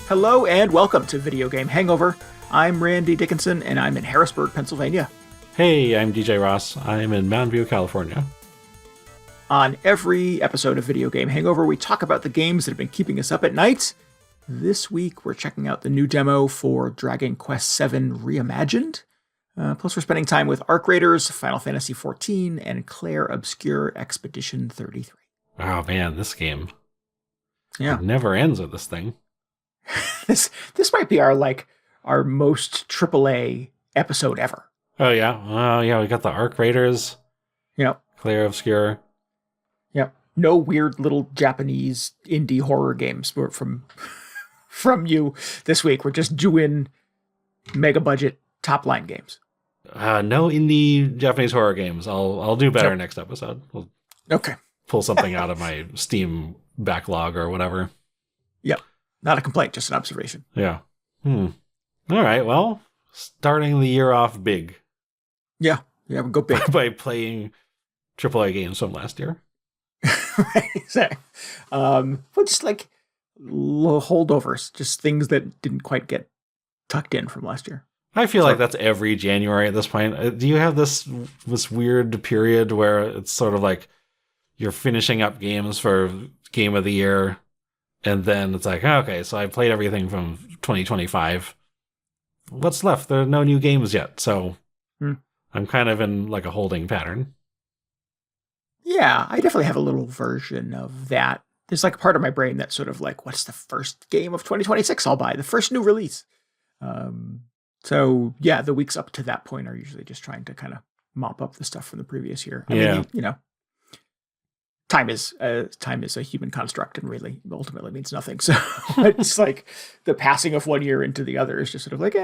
Hello and welcome to Video Game Hangover. I'm Randy Dickinson and I'm in Harrisburg, Pennsylvania. Hey, I'm DJ Ross. I'm in Mountain View, California. On every episode of Video Game Hangover, we talk about the games that have been keeping us up at night. This week, we're checking out the new demo for Dragon Quest VII Reimagined. Plus, we're spending time with Arc Raiders, Final Fantasy XIV, and Claire Obscure Expedition 33. Oh man, this game. Yeah. It never ends with this thing. This might be our most AAA episode ever. Oh yeah. We got the Arc Raiders. Yep. Claire Obscure. Yep. No weird little Japanese indie horror games from you this week. We're just doing mega budget top line games. No indie Japanese horror games. I'll do better next episode. We'll pull something out of my Steam backlog or whatever. Yep. Not a complaint, just an observation. Yeah. All right. Well, starting the year off big. Yeah. Yeah, we'll go big. By playing AAA games from last year. Right. Exactly. But just like holdovers, just things that didn't quite get tucked in from last year. I feel like that's every January at this point. Do you have this weird period where it's sort of like you're finishing up games for Game of the Year, and then it's like, okay, so I played everything from 2025. What's left? There are no new games yet, so I'm kind of in like a holding pattern. Yeah, I definitely have a little version of that. There's like a part of my brain that's sort of like, what's the first game of 2026 I'll buy? The first new release. So yeah, the weeks up to that point are usually just trying to kind of mop up the stuff from the previous year. I mean, you know, time is a human construct and really ultimately means nothing. So it's like the passing of one year into the other is just sort of like,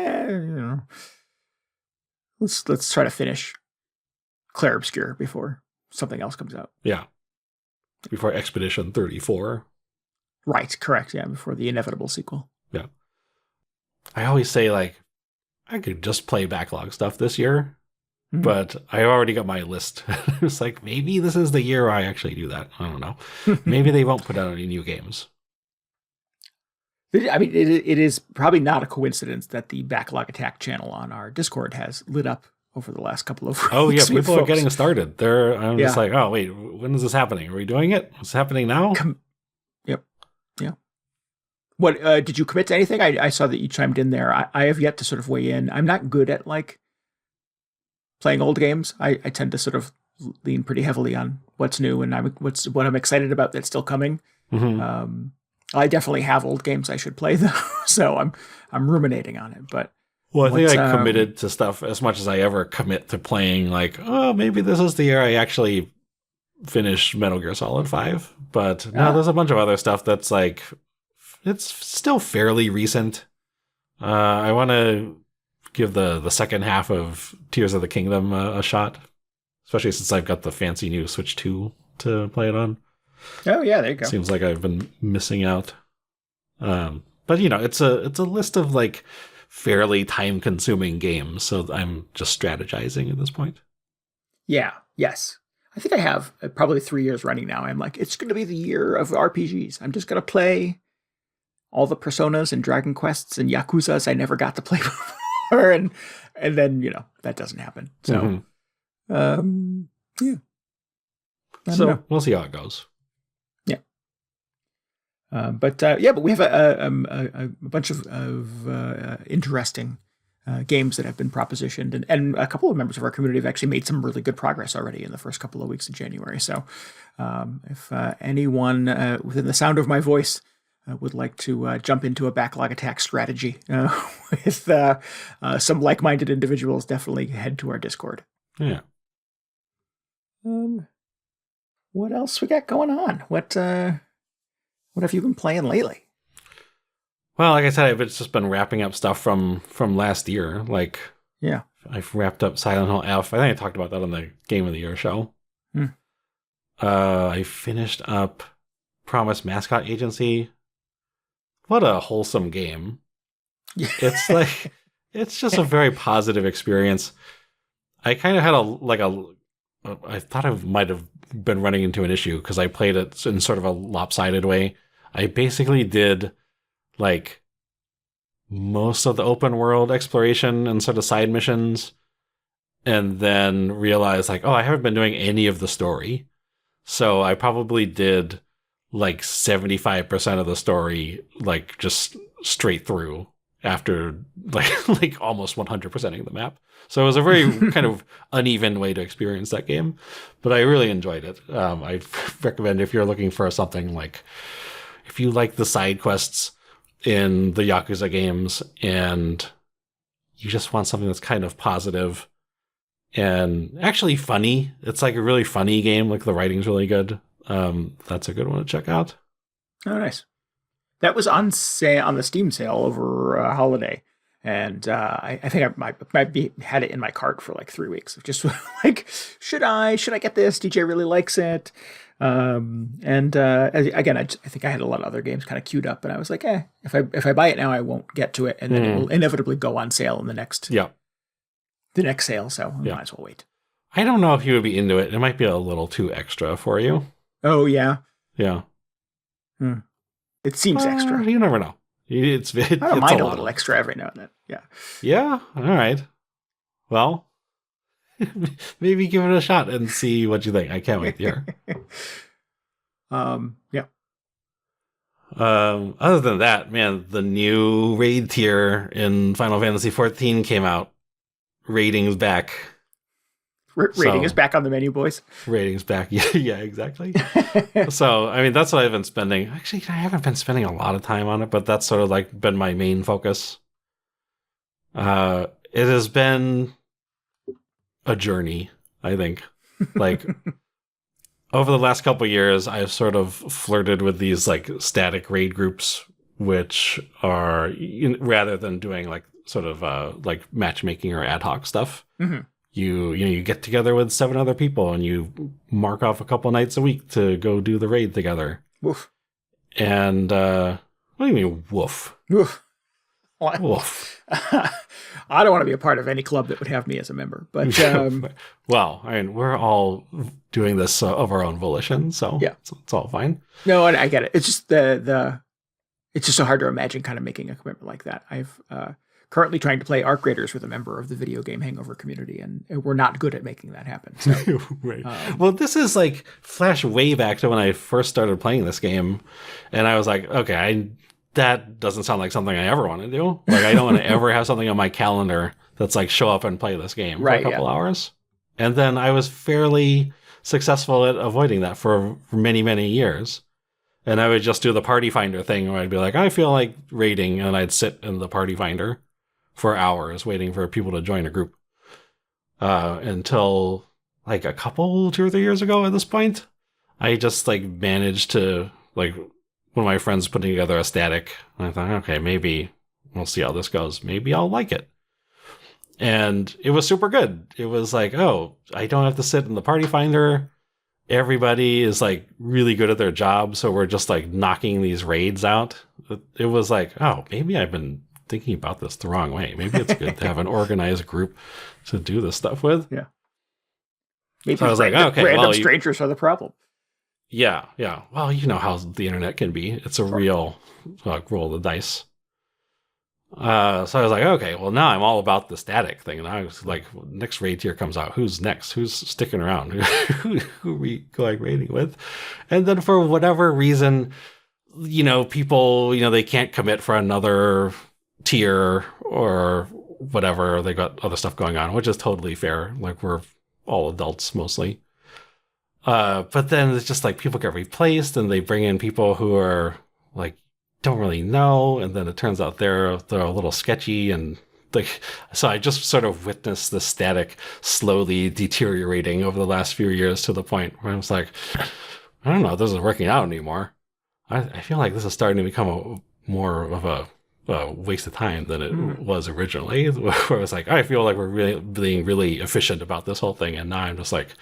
let's try to finish Claire Obscure before something else comes out. Yeah. Before Expedition 34. Right, correct. Yeah, before the inevitable sequel. Yeah. I always say, like, I could just play backlog stuff this year, but I already got my list. It's like, maybe this is the year I actually do that. I don't know. Maybe they won't put out any new games. I mean, it is probably not a coincidence that the Backlog Attack channel on our Discord has lit up over the last couple of weeks. Oh, yeah, people are getting started. I'm just like, oh, wait, when is this happening? Are we doing it? It's happening now? Yep. Yeah. What, did you commit to anything? I saw that you chimed in there. I have yet to sort of weigh in. I'm not good at, like, playing old games. I tend to sort of lean pretty heavily on what's new and what I'm excited about that's still coming. Mm-hmm. I definitely have old games I should play, though, so I'm ruminating on it, but... Well, I think I committed to stuff as much as I ever commit to playing, like, oh, maybe this is the year I actually finish Metal Gear Solid 5. But no, there's a bunch of other stuff that's like, it's still fairly recent. I want to give the second half of Tears of the Kingdom a shot, especially since I've got the fancy new Switch 2 to play it on. Oh, yeah, there you go. Seems like I've been missing out. But, you know, it's a list of, like, fairly time-consuming games, so I'm just strategizing at this point. Yeah, yes. I think I have probably 3 years running now. I'm like, it's going to be the year of RPGs. I'm just going to play all the Personas and Dragon Quests and Yakuzas I never got to play before, and then, you know, that doesn't happen. So, yeah. So we'll see how it goes. But we have a bunch of interesting games that have been propositioned, and a couple of members of our community have actually made some really good progress already in the first couple of weeks of January. So if anyone within the sound of my voice would like to jump into a Backlog Attack strategy with some like-minded individuals, definitely head to our Discord. Yeah. What else we got going on? What have you been playing lately? Well, like I said, I've just been wrapping up stuff from last year. Like, Yeah. I've wrapped up Silent Hill F. I think I talked about that on the Game of the Year show. Hmm. I finished up Promise Mascot Agency. What a wholesome game. It's like, it's just a very positive experience. I kind of had I thought I might have been running into an issue because I played it in sort of a lopsided way. I basically did like most of the open world exploration and sort of side missions, and then realized like, oh, I haven't been doing any of the story. So I probably did like 75% of the story, like just straight through after like almost 100%ing the map. So it was a very kind of uneven way to experience that game, but I really enjoyed it. I recommend if you're looking for something like, if you like the side quests in the Yakuza games and you just want something that's kind of positive and actually funny. It's like a really funny game. Like the writing's really good. That's a good one to check out. Oh, nice. That was on sale on the Steam sale over holiday, and I think I might be had it in my cart for like 3 weeks. Just like, should I get this? DJ really likes it, and again, I think I had a lot of other games kind of queued up, and I was like, if I buy it now, I won't get to it, and then it will inevitably go on sale in the next sale. So I might as well wait. I don't know if you would be into it. It might be a little too extra for you. Oh yeah, yeah. It seems extra. You never know. I don't mind a little extra every now and then. Yeah. Yeah. All right. Well, maybe give it a shot and see what you think. I can't wait to hear. Yeah. Other than that, man, the new raid tier in Final Fantasy XIV came out. Rating's back. Rating is back on the menu, boys. Rating's back. Yeah, exactly. So, I mean, that's what I've been spending. Actually, I haven't been spending a lot of time on it, but that's sort of like been my main focus. It has been a journey, I think. Like, over the last couple of years, I've sort of flirted with these like static raid groups, which are, rather than doing like sort of like matchmaking or ad hoc stuff. Mm-hmm. You get together with 7 other people and you mark off a couple nights a week to go do the raid together. Woof. And what do you mean woof? Woof. Woof. I don't want to be a part of any club that would have me as a member, but well, I mean, we're all doing this of our own volition, so yeah, it's all fine. No, I get it. It's just it's just so hard to imagine kind of making a commitment like that. I've currently trying to play Arc Raiders with a member of the video game Hangover community, and we're not good at making that happen. So, right. Well, this is like flash way back to when I first started playing this game, and I was like, okay, that doesn't sound like something I ever want to do. Like, I don't want to ever have something on my calendar that's like show up and play this game for a couple hours. And then I was fairly successful at avoiding that for many, many years. And I would just do the party finder thing where I'd be like, I feel like raiding, and I'd sit in the party finder for hours waiting for people to join a group. Until like 2 or 3 years ago at this point, I just like managed to, like, one of my friends putting together a static. And I thought, okay, maybe we'll see how this goes. Maybe I'll like it. And it was super good. It was like, oh, I don't have to sit in the party finder. Everybody is like really good at their job. So we're just like knocking these raids out. It was like, oh, maybe I've been thinking about this the wrong way. Maybe it's good to have an organized group to do this stuff with. Yeah. Maybe so I was like, okay, random strangers are the problem. Yeah. Well, you know how the internet can be. It's a real roll of the dice. So I was like, okay, well, now I'm all about the static thing. And I was like, next raid tier comes out. Who's next? Who's sticking around? Who are we going raiding with? And then for whatever reason, people, they can't commit for another tier or whatever. They got other stuff going on, which is totally fair. Like, we're all adults mostly. But then it's just like people get replaced and they bring in people who are like, don't really know. And then it turns out they're a little sketchy. And so I just sort of witnessed the static slowly deteriorating over the last few years to the point where I was like, I don't know if this is working out anymore. I feel like this is starting to become more of a waste of time than it was originally. Where it's like, I feel like we're really being really efficient about this whole thing, and now I'm just like,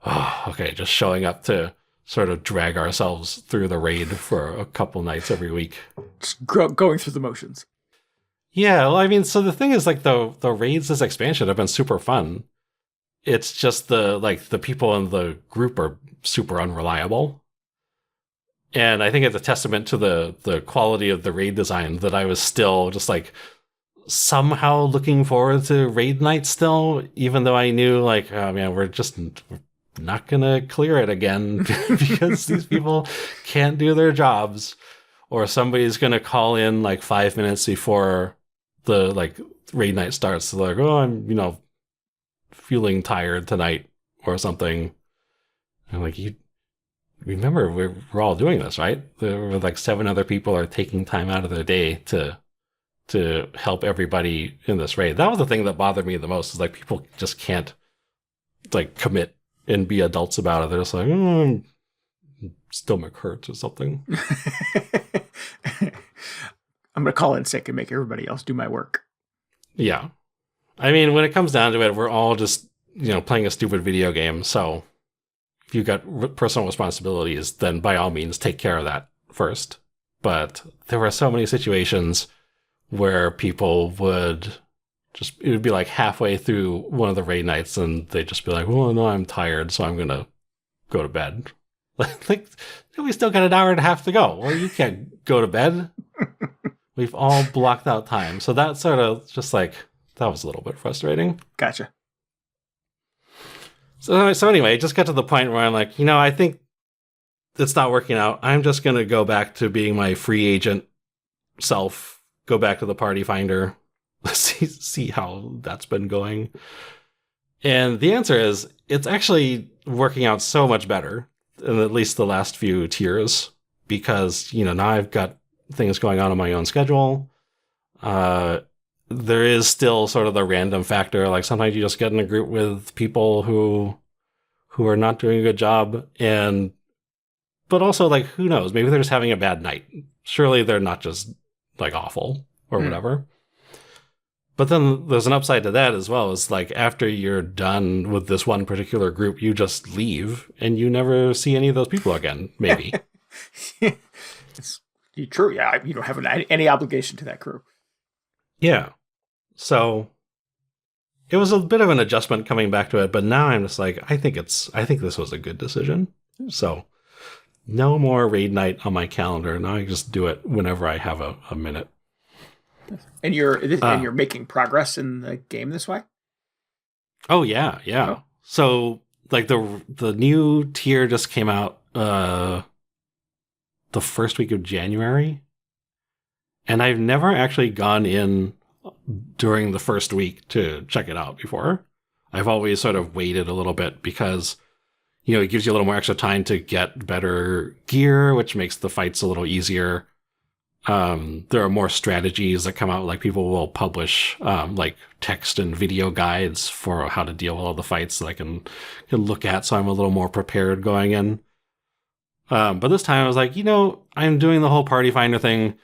oh, okay, just showing up to sort of drag ourselves through the raid for a couple nights every week. Just going through the motions. Yeah, well, I mean, so the thing is, like, the raids this expansion have been super fun. It's just the people in the group are super unreliable. And I think it's a testament to the quality of the raid design that I was still just like somehow looking forward to raid night still, even though I knew like, oh man, we're just not gonna clear it again because these people can't do their jobs, or somebody's gonna call in like 5 minutes before the like raid night starts. So like, oh, I'm feeling tired tonight or something. I'm like, you remember we're all doing this, right? There were like 7 other people are taking time out of their day to help everybody in this raid. That was the thing that bothered me the most, is like people just can't like commit and be adults about it. They're just like, stomach hurts or something. I'm gonna call in sick and make everybody else do my work. Yeah. I mean, when it comes down to it, we're all just, playing a stupid video game. So if you've got personal responsibilities, then by all means, take care of that first. But there were so many situations where people would it would be like halfway through one of the raid nights and they'd just be like, well, no, I'm tired, so I'm going to go to bed. Like, we still got an hour and a half to go. Well, you can't go to bed. We've all blocked out time. So that sort of just like, that was a little bit frustrating. Gotcha. So anyway, it just got to the point where I'm like, I think it's not working out. I'm just going to go back to being my free agent self, go back to the party finder, see how that's been going. And the answer is, it's actually working out so much better in at least the last few tiers, because, now I've got things going on my own schedule. There is still sort of the random factor. Like sometimes you just get in a group with people who are not doing a good job, but also like, who knows? Maybe they're just having a bad night. Surely they're not just like awful or whatever. But then there's an upside to that as well. Is like after you're done with this one particular group, you just leave and you never see any of those people again. Maybe. It's true. Yeah, you don't have any obligation to that crew. Yeah. So it was a bit of an adjustment coming back to it, but now I'm just like, I think this was a good decision. So no more raid night on my calendar. Now I just do it whenever I have a minute. And you're making progress in the game this way? Oh yeah. Oh. So like the new tier just came out the first week of January. And I've never actually gone in during the first week to check it out before. I've always sort of waited a little bit because, it gives you a little more extra time to get better gear, which makes the fights a little easier. There are more strategies that come out, like people will publish like text and video guides for how to deal with all the fights that I can look at, so I'm a little more prepared going in. But this time I was like, I'm doing the whole party finder thing.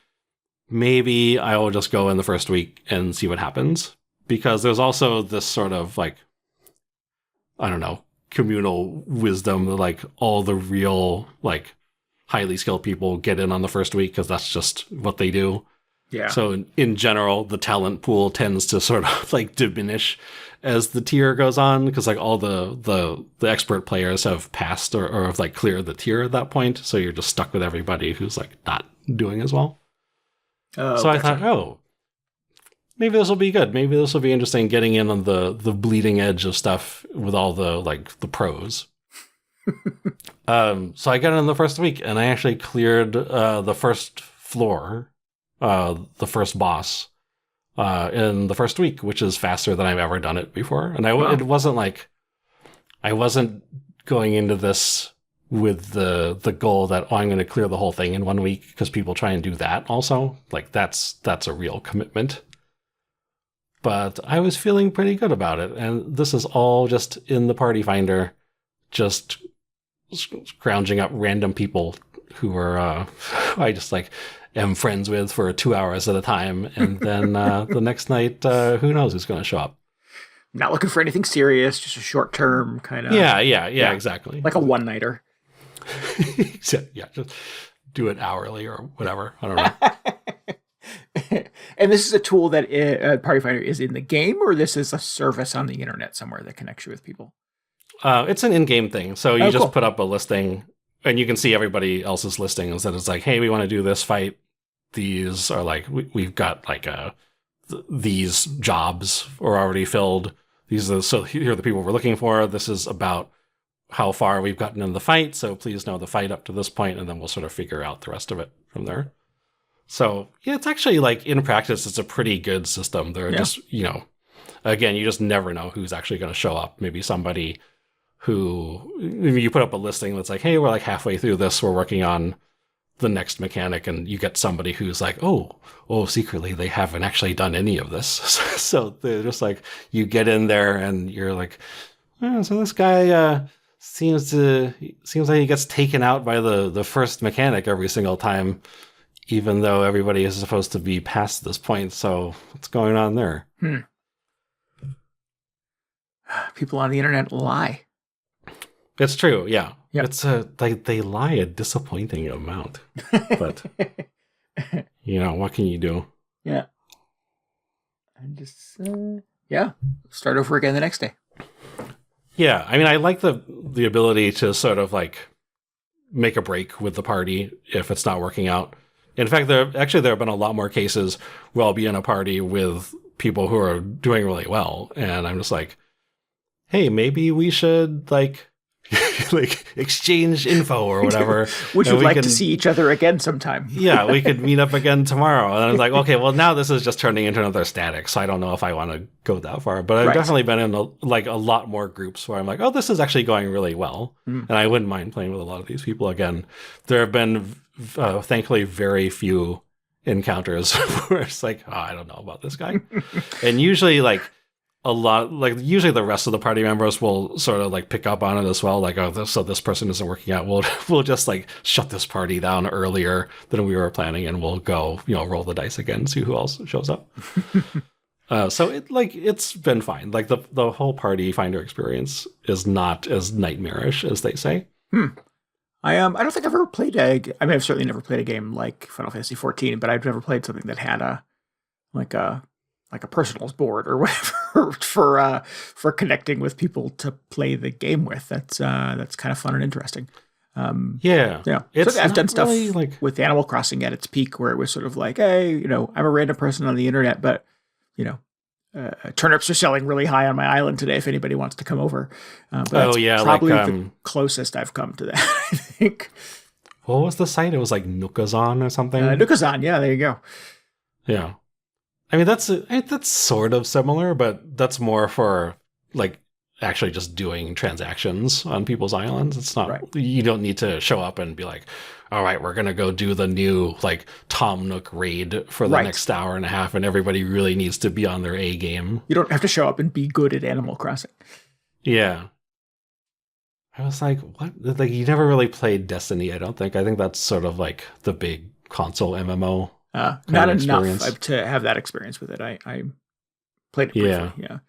Maybe I will just go in the first week and see what happens. Because there's also this sort of like, I don't know, communal wisdom that like all the real like highly skilled people get in on the first week because that's just what they do. Yeah. So in general, the talent pool tends to sort of like diminish as the tier goes on, because like all the expert players have passed or have like cleared the tier at that point. So you're just stuck with everybody who's like not doing as well. So gotcha. I thought, maybe this will be good. Maybe this will be interesting, getting in on the bleeding edge of stuff with all the the pros. So I got in the first week, and I actually cleared the first floor, the first boss, in the first week, which is faster than I've ever done it before. And it wasn't like I wasn't going into this with the goal that I'm going to clear the whole thing in 1 week, because people try and do that also. Like that's a real commitment. But I was feeling pretty good about it, and this is all just in the party finder, just scrounging up random people who are I just like am friends with for 2 hours at a time, and then the next night, who knows who's going to show up. Not looking for anything serious, just a short term kind of. Yeah, exactly. Like a one-nighter. Yeah, just do it hourly or whatever. I don't know. And this is a tool that Party Finder is in the game, or this is a service on the internet somewhere that connects you with people? It's an in-game thing. So you just cool. put up a listing, and you can see everybody else's listings. That it's like, hey, we want to do this fight. These are like, we've got like these jobs are already filled. So here are the people we're looking for. This is about how far we've gotten in the fight. So please know the fight up to this point, and then we'll sort of figure out the rest of it from there. So yeah, it's actually like in practice, it's a pretty good system. They're just, again, you just never know who's actually going to show up. Maybe somebody who you put up a listing that's like, hey, we're like halfway through this. We're working on the next mechanic, and you get somebody who's like, oh, secretly they haven't actually done any of this. So they're just like, you get in there and you're like, oh, so this guy seems like he gets taken out by the first mechanic every single time, even though everybody is supposed to be past this point. So what's going on there? People on the internet lie. It's true, yeah. Yep. It's they lie a disappointing amount, but what can you do? Yeah, and just start over again the next day. Yeah, I mean, I like the ability to sort of like make a break with the party if it's not working out. In fact, there have been a lot more cases where I'll be in a party with people who are doing really well, and I'm just like, hey, maybe we should like exchange info or whatever. Would you like to see each other again sometime? Yeah, we could meet up again tomorrow. And I was like, okay, well, now this is just turning into another static, so I don't know if I want to go that far. But I've definitely been in a lot more groups where I'm like, oh, this is actually going really well. And I wouldn't mind playing with a lot of these people again. There have been, thankfully, very few encounters where it's like, oh, I don't know about this guy. And usually, usually the rest of the party members will sort of like pick up on it as well. Like, oh, so this person isn't working out. We'll just like shut this party down earlier than we were planning, and we'll go, roll the dice again, see who else shows up. So it's been fine. Like the whole party finder experience is not as nightmarish as they say. I don't think I've ever played I've certainly never played a game like Final Fantasy XIV, but I've never played something that had a personals board or whatever for connecting with people to play the game with. That's kind of fun and interesting. Yeah. So I've done stuff really with Animal Crossing at its peak where it was sort of like, hey, I'm a random person on the internet, but turnips are selling really high on my island today if anybody wants to come over. But that's probably the closest I've come to that, I think. What was the site? It was like Nookazon or something? Nookazon, yeah, there you go. Yeah. I mean, that's sort of similar, but that's more for like actually just doing transactions on people's islands. It's not, you don't need to show up and be like, all right, we're going to go do the new like Tom Nook raid for the next hour and a half, and everybody really needs to be on their A game. You don't have to show up and be good at Animal Crossing. Yeah. I was like, what? Like, you never really played Destiny, I don't think. I think that's sort of like the big console MMO. Not enough to have that experience with it. I played it briefly. Yeah.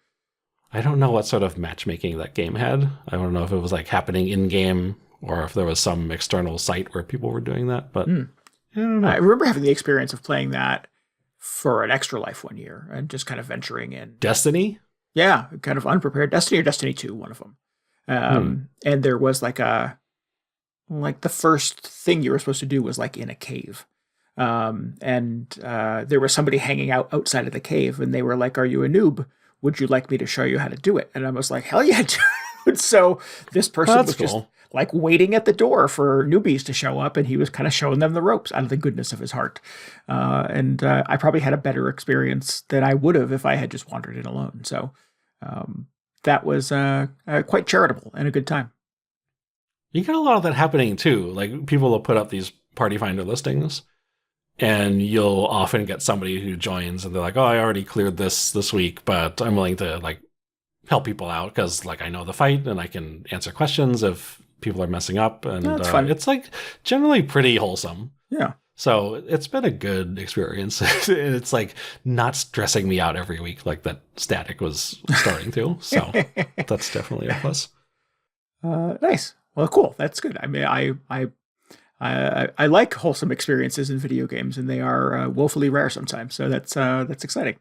I don't know what sort of matchmaking that game had. I don't know if it was like happening in game or if there was some external site where people were doing that. But I don't know. I remember having the experience of playing that for an Extra Life one year and just kind of venturing in. Destiny? Yeah, kind of unprepared. Destiny or Destiny 2, one of them. And there was the first thing you were supposed to do was like in a cave. And there was somebody hanging out outside of the cave, and they were like, "Are you a noob? Would you like me to show you how to do it?" And I was like, "Hell yeah, dude!" So this person was just like waiting at the door for newbies to show up, and he was kind of showing them the ropes out of the goodness of his heart. And I probably had a better experience than I would have if I had just wandered in alone. So that was quite charitable and a good time. You get a lot of that happening too. Like, people will put up these party finder listings, and you'll often get somebody who joins and they're like, "Oh, I already cleared this week, but I'm willing to like help people out because like I know the fight and I can answer questions if people are messing up, and That's fun. it's like generally pretty wholesome. Yeah. So it's been a good experience. It's like not stressing me out every week like that Static was starting to. So that's definitely a plus. Nice. Well, cool. That's good. I mean, I like wholesome experiences in video games, and they are woefully rare sometimes. So that's exciting.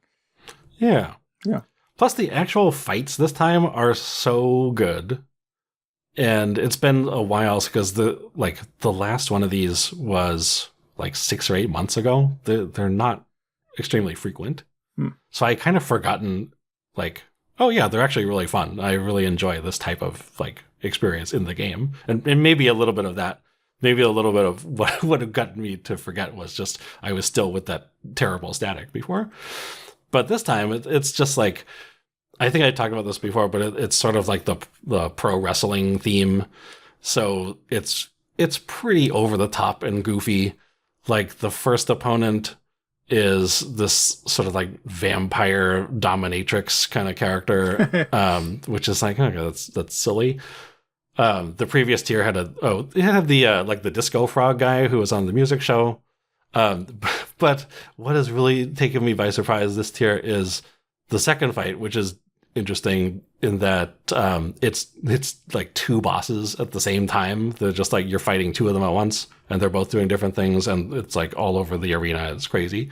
Yeah. Yeah. Plus, the actual fights this time are so good. And it's been a while because the last one of these was like 6 or 8 months ago. They're not extremely frequent. So I kind of forgotten, like, oh yeah, they're actually really fun. I really enjoy this type of like experience in the game. And maybe a little bit of that, maybe a little bit of what would have gotten me to forget was just I was still with that terrible Static before. But this time it's just like, I think I talked about this before, but it's sort of like the pro wrestling theme. So it's pretty over the top and goofy. Like the first opponent is this sort of like vampire dominatrix kind of character, which is like, okay, that's silly. The previous tier had the disco frog guy who was on the music show. But what has really taken me by surprise this tier is the second fight, which is interesting in that it's like 2 bosses at the same time. They're just like you're fighting 2 of them at once, and they're both doing different things, and it's like all over the arena. It's crazy.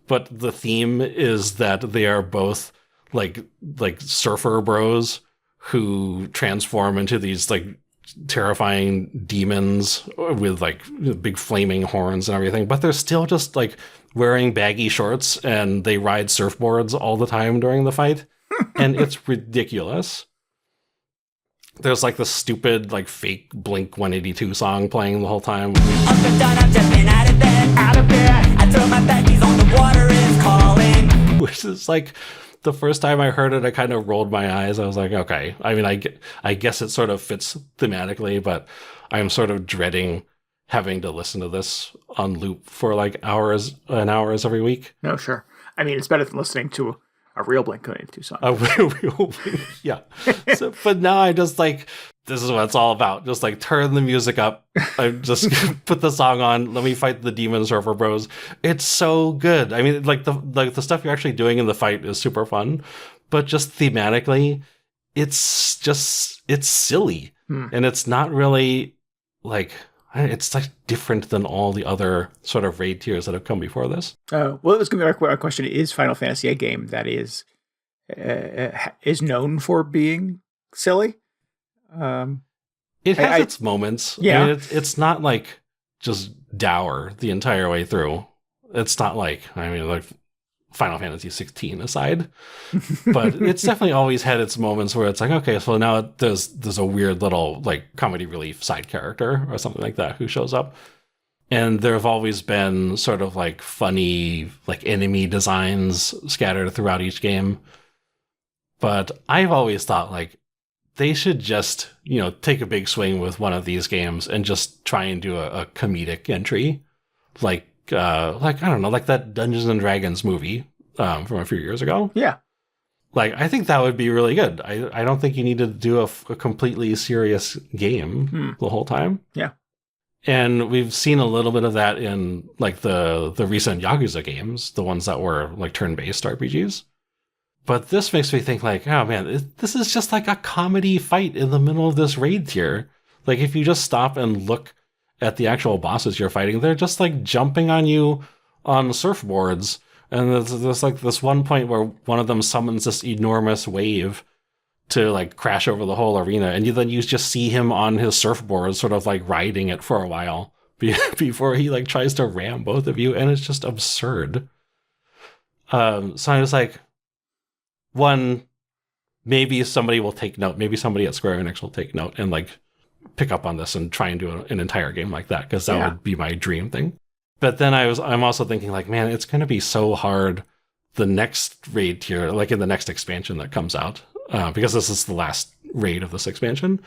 But the theme is that they are both like surfer bros who transform into these like terrifying demons with like big flaming horns and everything, but they're still just like wearing baggy shorts and they ride surfboards all the time during the fight. And it's ridiculous. There's like the stupid like fake Blink 182 song playing the whole time. Up and down, I'm jumping out of bed. I throw my baggies on, the water is calling. Which is like, the first time I heard it, I kind of rolled my eyes. I was like, okay. I mean, I guess it sort of fits thematically, but I'm sort of dreading having to listen to this on loop for like hours and hours every week. No, sure. I mean, it's better than listening to a real Blink-182 song. A real yeah. So, but now I just like, this is what it's all about. Just like turn the music up. I just put the song on. Let me fight the demon surfer bros. It's so good. I mean, like the stuff you're actually doing in the fight is super fun, but just thematically, it's silly. And it's not really like, it's like different than all the other sort of raid tiers that have come before this. Well, it was going to be our question. Is Final Fantasy a game that is known for being silly? It has its moments. Yeah. I mean, it's not like just dour the entire way through. It's not like, I mean, like Final Fantasy XVI aside, but it's definitely always had its moments where it's like, okay, so now there's a weird little like comedy relief side character or something like that who shows up. And there have always been sort of like funny like enemy designs scattered throughout each game. But I've always thought like they should just, take a big swing with one of these games and just try and do a comedic entry. Like I don't know, like that Dungeons and Dragons movie from a few years ago. Yeah. Like, I think that would be really good. I don't think you need to do a completely serious game the whole time. Yeah. And we've seen a little bit of that in like the recent Yakuza games, the ones that were like turn-based RPGs. But this makes me think like, oh man, this is just like a comedy fight in the middle of this raid tier. Like if you just stop and look at the actual bosses you're fighting, they're just like jumping on you on surfboards. And there's like this one point where one of them summons this enormous wave to like crash over the whole arena. And then you just see him on his surfboard, sort of like riding it for a while before he like tries to ram both of you. And it's just absurd. So I was like, one, maybe somebody will take note. Maybe somebody at Square Enix will take note and like pick up on this and try and do an entire game like that, because that would be my dream thing. But then I'm also thinking like, man, it's going to be so hard the next raid tier, like in the next expansion that comes out, because this is the last raid of this expansion,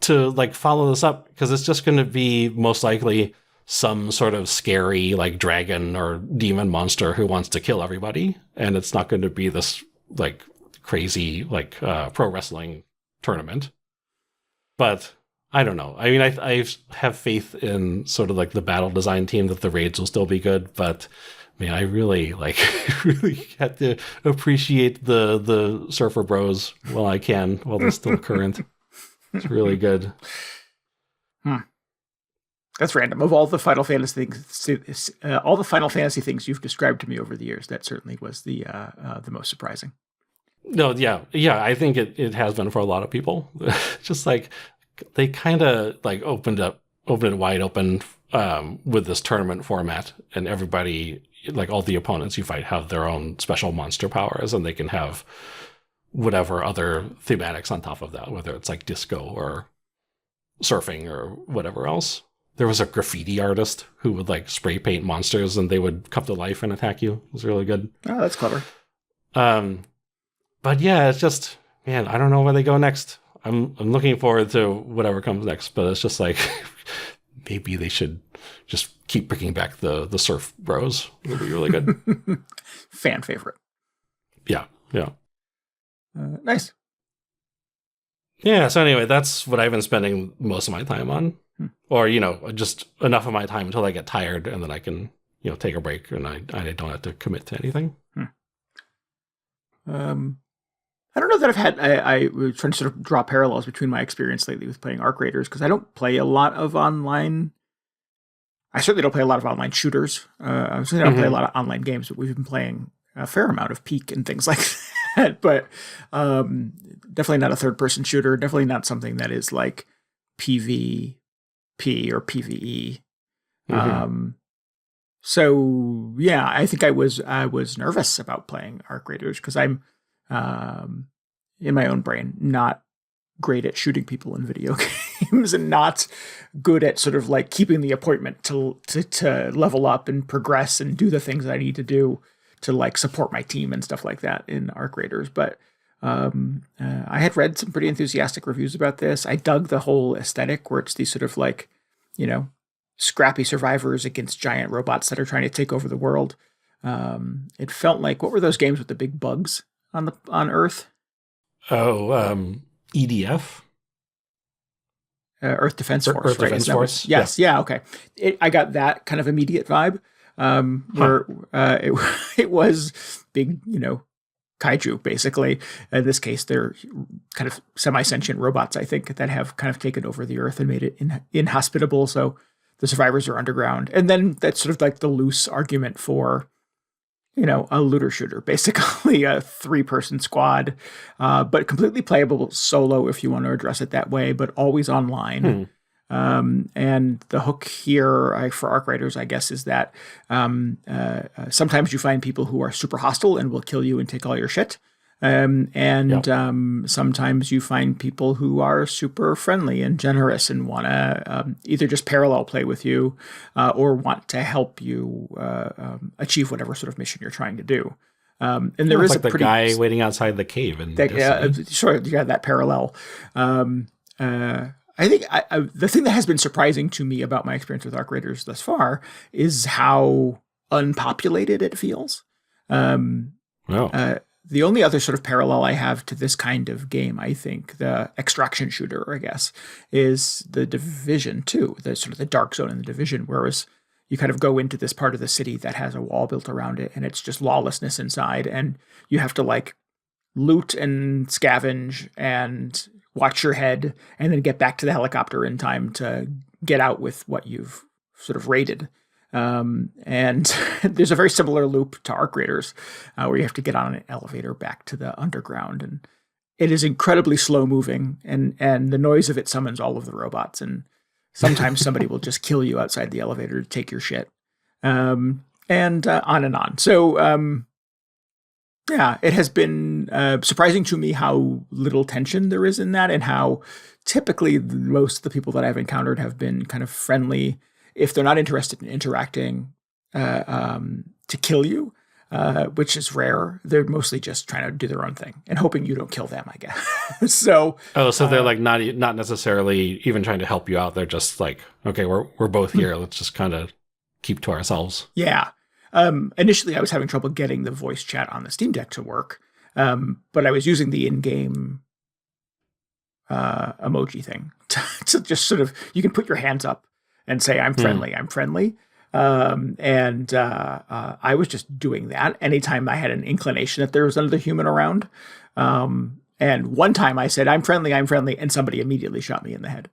to like follow this up, because it's just going to be most likely some sort of scary like dragon or demon monster who wants to kill everybody, and it's not going to be this like crazy like pro wrestling tournament. But I don't know. I mean, I have faith in sort of like the battle design team that the raids will still be good, but man, I really really had to appreciate the Surfer Bros while they're still current. It's really good. That's random. Of all the Final Fantasy things, all the Final Fantasy things you've described to me over the years, that certainly was the most surprising. No, yeah. I think it has been for a lot of people. Just like they kind of like opened it wide open with this tournament format, and everybody, like all the opponents you fight, have their own special monster powers, and they can have whatever other thematics on top of that, whether it's like disco or surfing or whatever else. There was a graffiti artist who would like spray paint monsters and they would come to life and attack you. It was really good. Oh, that's clever. But yeah, it's just, man, I don't know where they go next. I'm looking forward to whatever comes next, but it's just like maybe they should just keep bringing back the Surf Bros. It'll be really good. Fan favorite. Yeah. Nice. Yeah, so anyway, that's what I've been spending most of my time on. Or, just enough of my time until I get tired, and then I can, take a break, and I don't have to commit to anything. I don't know that I've had, I was trying to sort of draw parallels between my experience lately with playing Arc Raiders, because I don't play a lot of online. I certainly don't play a lot of online shooters. I certainly don't play a lot of online games, but we've been playing a fair amount of Peak and things like that. But definitely not a third-person shooter. Definitely not something that is like PvP or PvE. So yeah, I think I was nervous about playing Arc Raiders because I'm in my own brain not great at shooting people in video games and not good at sort of like keeping the appointment to level up and progress and do the things that I need to do to like support my team and stuff like that in Arc Raiders. But I had read some pretty enthusiastic reviews about this. I dug the whole aesthetic where it's these sort of like, scrappy survivors against giant robots that are trying to take over the world. It felt like, what were those games with the big bugs on Earth? Oh, EDF? Earth Defense Force. Earth right? Defense Force. Yes. Yeah. Okay. I got that kind of immediate vibe. Where it was big, kaiju, basically. In this case, they're kind of semi-sentient robots, I think, that have kind of taken over the Earth and made it inhospitable. So the survivors are underground. And then that's sort of like the loose argument for, a looter shooter, basically a 3-person squad, but completely playable solo if you want to address it that way, but always online. And the hook here for Arc Raiders, I guess, is that sometimes you find people who are super hostile and will kill you and take all your shit. Sometimes you find people who are super friendly and generous and want to either just parallel play with you or want to help you achieve whatever sort of mission you're trying to do. And there is like the guy waiting outside the cave. Sure, you got that parallel. I think the thing that has been surprising to me about my experience with Arc Raiders thus far is how unpopulated it feels. The only other sort of parallel I have to this kind of game, I think, the extraction shooter, I guess, is the Division 2, the sort of the dark zone in the Division, whereas you kind of go into this part of the city that has a wall built around it, and it's just lawlessness inside, and you have to like loot and scavenge and watch your head, and then get back to the helicopter in time to get out with what you've sort of raided. And there's a very similar loop to Arc Raiders, where you have to get on an elevator back to the underground, and it is incredibly slow moving, and the noise of it summons all of the robots, and sometimes somebody will just kill you outside the elevator to take your shit, and on and on. So yeah, it has been surprising to me how little tension there is in that, and how typically most of the people that I've encountered have been kind of friendly. If they're not interested in interacting to kill you, which is rare, they're mostly just trying to do their own thing and hoping you don't kill them, I guess. So they're like not necessarily even trying to help you out. They're just like, okay, we're both here. Let's just kind of keep to ourselves. Yeah. Initially, I was having trouble getting the voice chat on the Steam Deck to work, but I was using the in-game emoji thing to just sort of, you can put your hands up and say, I'm friendly, I'm friendly. I was just doing that anytime I had an inclination that there was another human around. And one time I said, I'm friendly, and somebody immediately shot me in the head.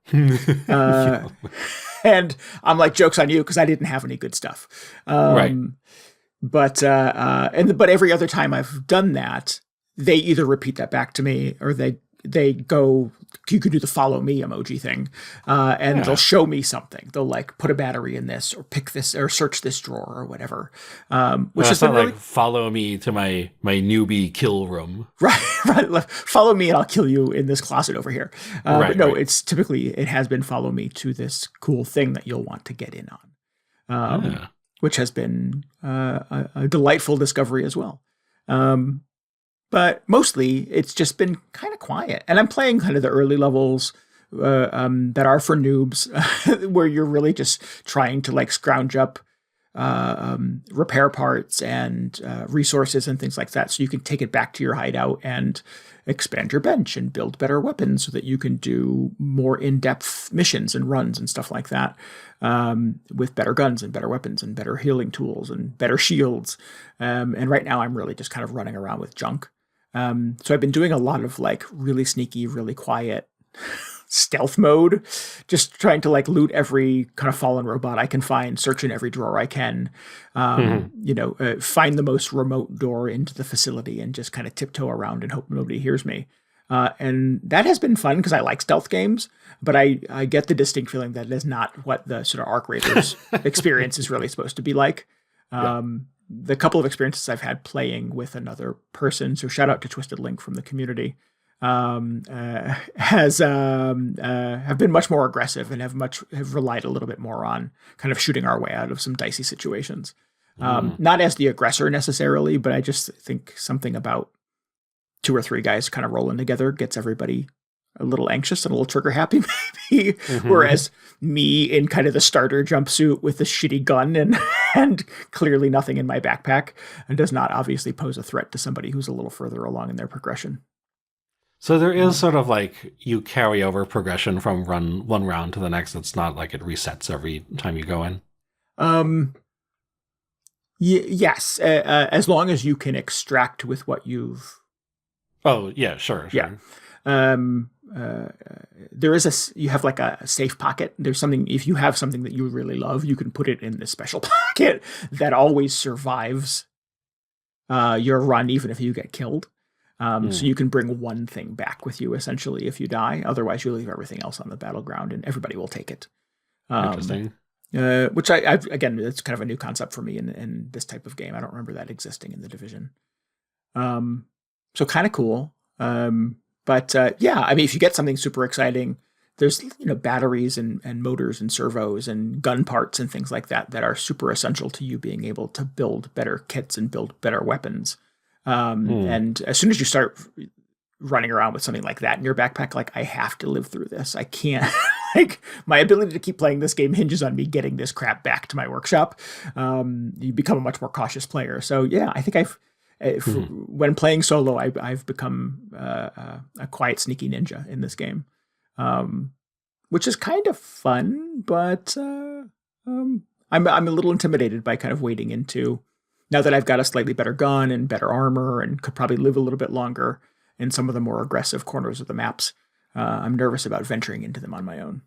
And I'm like, joke's on you, because I didn't have any good stuff. Right. But every other time I've done that, they either repeat that back to me, or they go, you can do the follow me emoji thing, and they'll show me something. They'll like put a battery in this, or pick this, or search this drawer, or whatever. Which is not really, like, follow me to my newbie kill room. Right. Follow me and I'll kill you in this closet over here. But no, it's typically, it has been follow me to this cool thing that you'll want to get in on, which has been a delightful discovery as well. But mostly it's just been kind of quiet, and I'm playing kind of the early levels that are for noobs, where you're really just trying to like scrounge up repair parts and resources and things like that, so you can take it back to your hideout and expand your bench and build better weapons so that you can do more in-depth missions and runs and stuff like that, with better guns and better weapons and better healing tools and better shields. And right now I'm really just kind of running around with junk. So I've been doing a lot of like really sneaky, really quiet stealth mode, just trying to like loot every kind of fallen robot I can find, search in every drawer I can, find the most remote door into the facility and just kind of tiptoe around and hope nobody hears me. And that has been fun because I like stealth games, but I get the distinct feeling that is not what the sort of Arc Raiders experience is really supposed to be like. The couple of experiences I've had playing with another person, so shout out to Twisted Link from the community, have been much more aggressive and have relied a little bit more on kind of shooting our way out of some dicey situations. Not as the aggressor necessarily, but I just think something about 2 or 3 guys kind of rolling together gets everybody a little anxious and a little trigger happy, maybe. Whereas me in kind of the starter jumpsuit with the shitty gun and clearly nothing in my backpack, and does not obviously pose a threat to somebody who's a little further along in their progression. So there is sort of like you carry over progression from one round to the next. It's not like it resets every time you go in. Yes, as long as you can extract with what you've. Oh yeah, sure. Yeah. There is you have like a safe pocket. There's something, if you have something that you really love, you can put it in this special pocket that always survives your run, even if you get killed. So you can bring one thing back with you essentially if you die. Otherwise, you leave everything else on the battleground and everybody will take it. Interesting. Which I've again, it's kind of a new concept for me in this type of game. I don't remember that existing in the Division. So kind of cool. But I mean, if you get something super exciting, there's batteries and motors and servos and gun parts and things like that are super essential to you being able to build better kits and build better weapons. And as soon as you start running around with something like that in your backpack, like, I have to live through this. I can't. Like, my ability to keep playing this game hinges on me getting this crap back to my workshop. You become a much more cautious player. So yeah, I think when playing solo, I've become a quiet, sneaky ninja in this game, which is kind of fun. But I'm a little intimidated by kind of wading into, now that I've got a slightly better gun and better armor and could probably live a little bit longer in some of the more aggressive corners of the maps. I'm nervous about venturing into them on my own.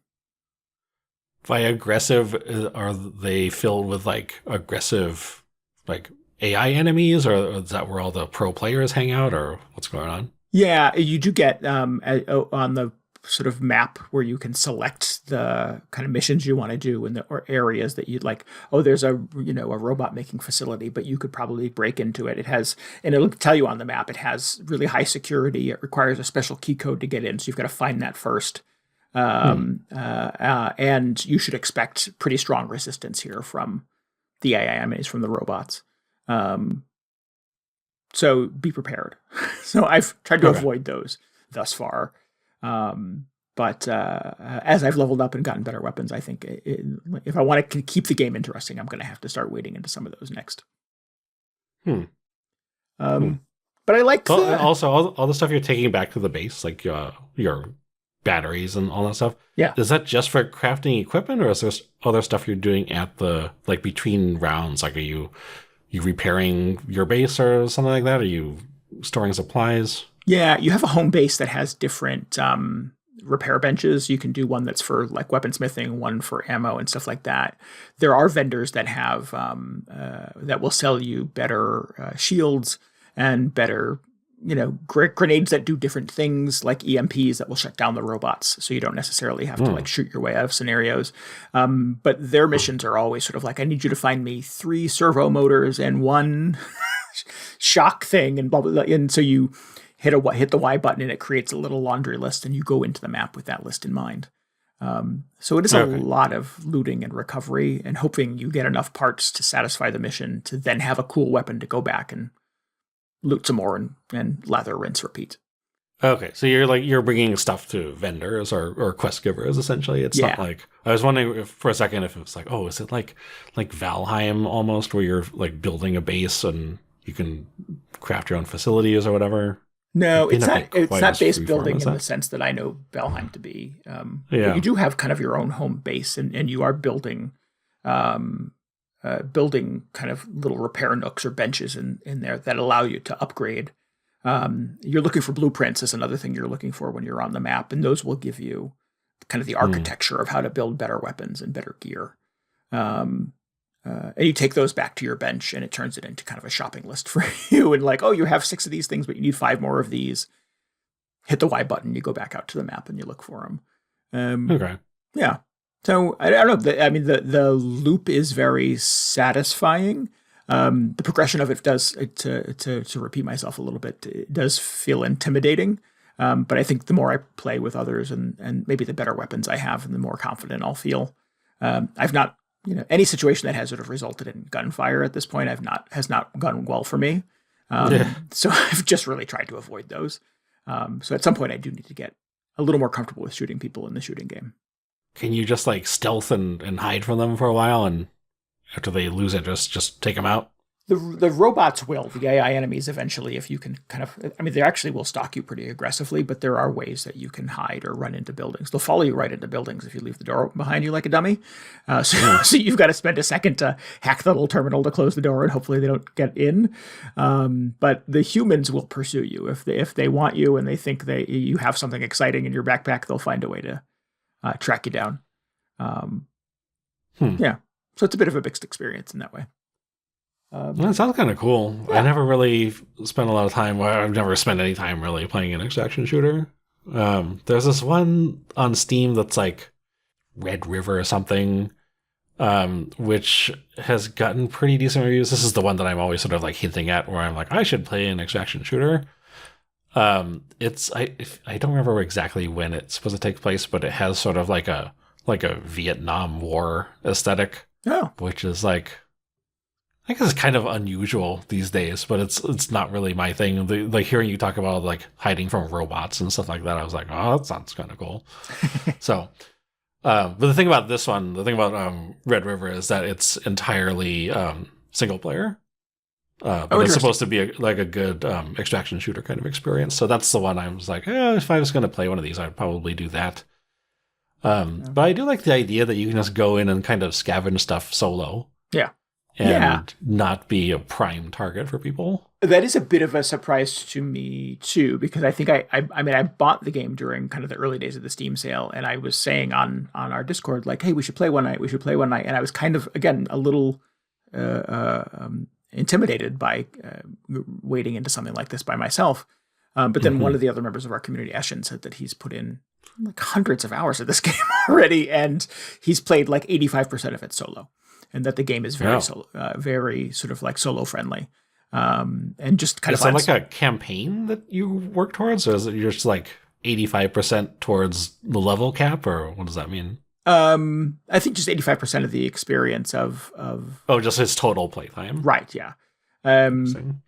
By aggressive, are they filled with like aggressive, like AI enemies, or is that where all the pro players hang out, or what's going on? Yeah, you do get on the sort of map where you can select the kind of missions you want to do in or areas that you'd like. Oh, there's a robot making facility, but you could probably break into it. It has, and it'll tell you on the map, it has really high security. It requires a special key code to get in, so you've got to find that first. And you should expect pretty strong resistance here from the AIMAs, from the robots. So be prepared. So I've tried to avoid those thus far. But as I've leveled up and gotten better weapons, I think if I want to keep the game interesting, I'm going to have to start wading into some of those next. But I like also all the stuff you're taking back to the base, like your batteries and all that stuff. Yeah. Is that just for crafting equipment, or is there other stuff you're doing at the, like, between rounds? Like, are you repairing your base or something like that? Are you storing supplies? Yeah, you have a home base that has different repair benches. You can do one that's for like weaponsmithing, one for ammo and stuff like that. There are vendors that have that will sell you better shields and better, grenades that do different things, like EMPs that will shut down the robots, so you don't necessarily have to like shoot your way out of scenarios. But their missions are always sort of like, I need you to find me 3 servo motors and 1 shock thing, and blah blah blah. And so you hit the Y button and it creates a little laundry list, and you go into the map with that list in mind. So it is a lot of looting and recovery and hoping you get enough parts to satisfy the mission to then have a cool weapon to go back and loot some more and lather, rinse, repeat. Okay, so you're bringing stuff to vendors or quest givers, essentially. It's not like, I was wondering for a second if it was like, oh, is it like Valheim almost, where you're like building a base and you can craft your own facilities or whatever? No, it's not base building in the the sense that I know Valheim to be. Yeah. But you do have kind of your own home base, and you are building kind of little repair nooks or benches in there that allow you to upgrade. You're looking for blueprints is another thing you're looking for when you're on the map, and those will give you kind of the architecture of how to build better weapons and better gear. And you take those back to your bench, and it turns it into kind of a shopping list for you. And like, oh, you have 6 of these things, but you need 5 more of these. Hit the Y button, you go back out to the map, and you look for them. Okay. Yeah. So I don't know. I mean, the loop is very satisfying. The progression of it does, to repeat myself a little bit, it does feel intimidating. But I think the more I play with others and maybe the better weapons I have, and the more confident I'll feel. I've not, any situation that has sort of resulted in gunfire at this point, has not gone well for me. So I've just really tried to avoid those. So at some point I do need to get a little more comfortable with shooting people in the shooting game. Can you just like stealth and hide from them for a while, and after they lose interest, just take them out? The robots will, the AI enemies eventually, if you can kind of, they actually will stalk you pretty aggressively, but there are ways that you can hide or run into buildings. They'll follow you right into buildings if you leave the door open behind you like a dummy. So you've got to spend a second to hack the little terminal to close the door, and hopefully they don't get in. But the humans will pursue you. If they want you and they think you have something exciting in your backpack, they'll find a way to track you down. Yeah. So it's a bit of a mixed experience in that way. That sounds kind of cool. Yeah. I never really spent a lot of time. Well, I've never spent any time really playing an extraction shooter. There's this one on Steam that's like Red River or something, which has gotten pretty decent reviews. This is the one that I'm always sort of like hinting at, where I'm like, I should play an extraction shooter. I don't remember exactly when it's supposed to take place, but it has sort of like a Vietnam War aesthetic, which is like, I guess it's kind of unusual these days, but it's not really my thing. Like hearing you talk about like hiding from robots and stuff like that, I was like, oh, that sounds kind of cool. So, but the thing about this one, Red River, is that it's entirely single player. But it's supposed to be a good extraction shooter kind of experience. So that's the one I was like, if I was going to play one of these, I'd probably do that. But I do like the idea that you can just go in and kind of scavenge stuff solo. Yeah. And not be a prime target for people. That is a bit of a surprise to me too, because I think I bought the game during kind of the early days of the Steam sale, and I was saying on our Discord, like, hey, we should play one night. And I was kind of, again, a little intimidated by wading into something like this by myself. But then one of the other members of our community, Eshin, said that he's put in like hundreds of hours of this game already, and he's played like 85% of it solo. And that the game is very very sort of like solo friendly, and just kind of. Is it like a campaign that you work towards, or is it just like 85% towards the level cap, or what does that mean? I think just 85% of the experience of. Oh, just his total playtime. Right. Yeah. I don't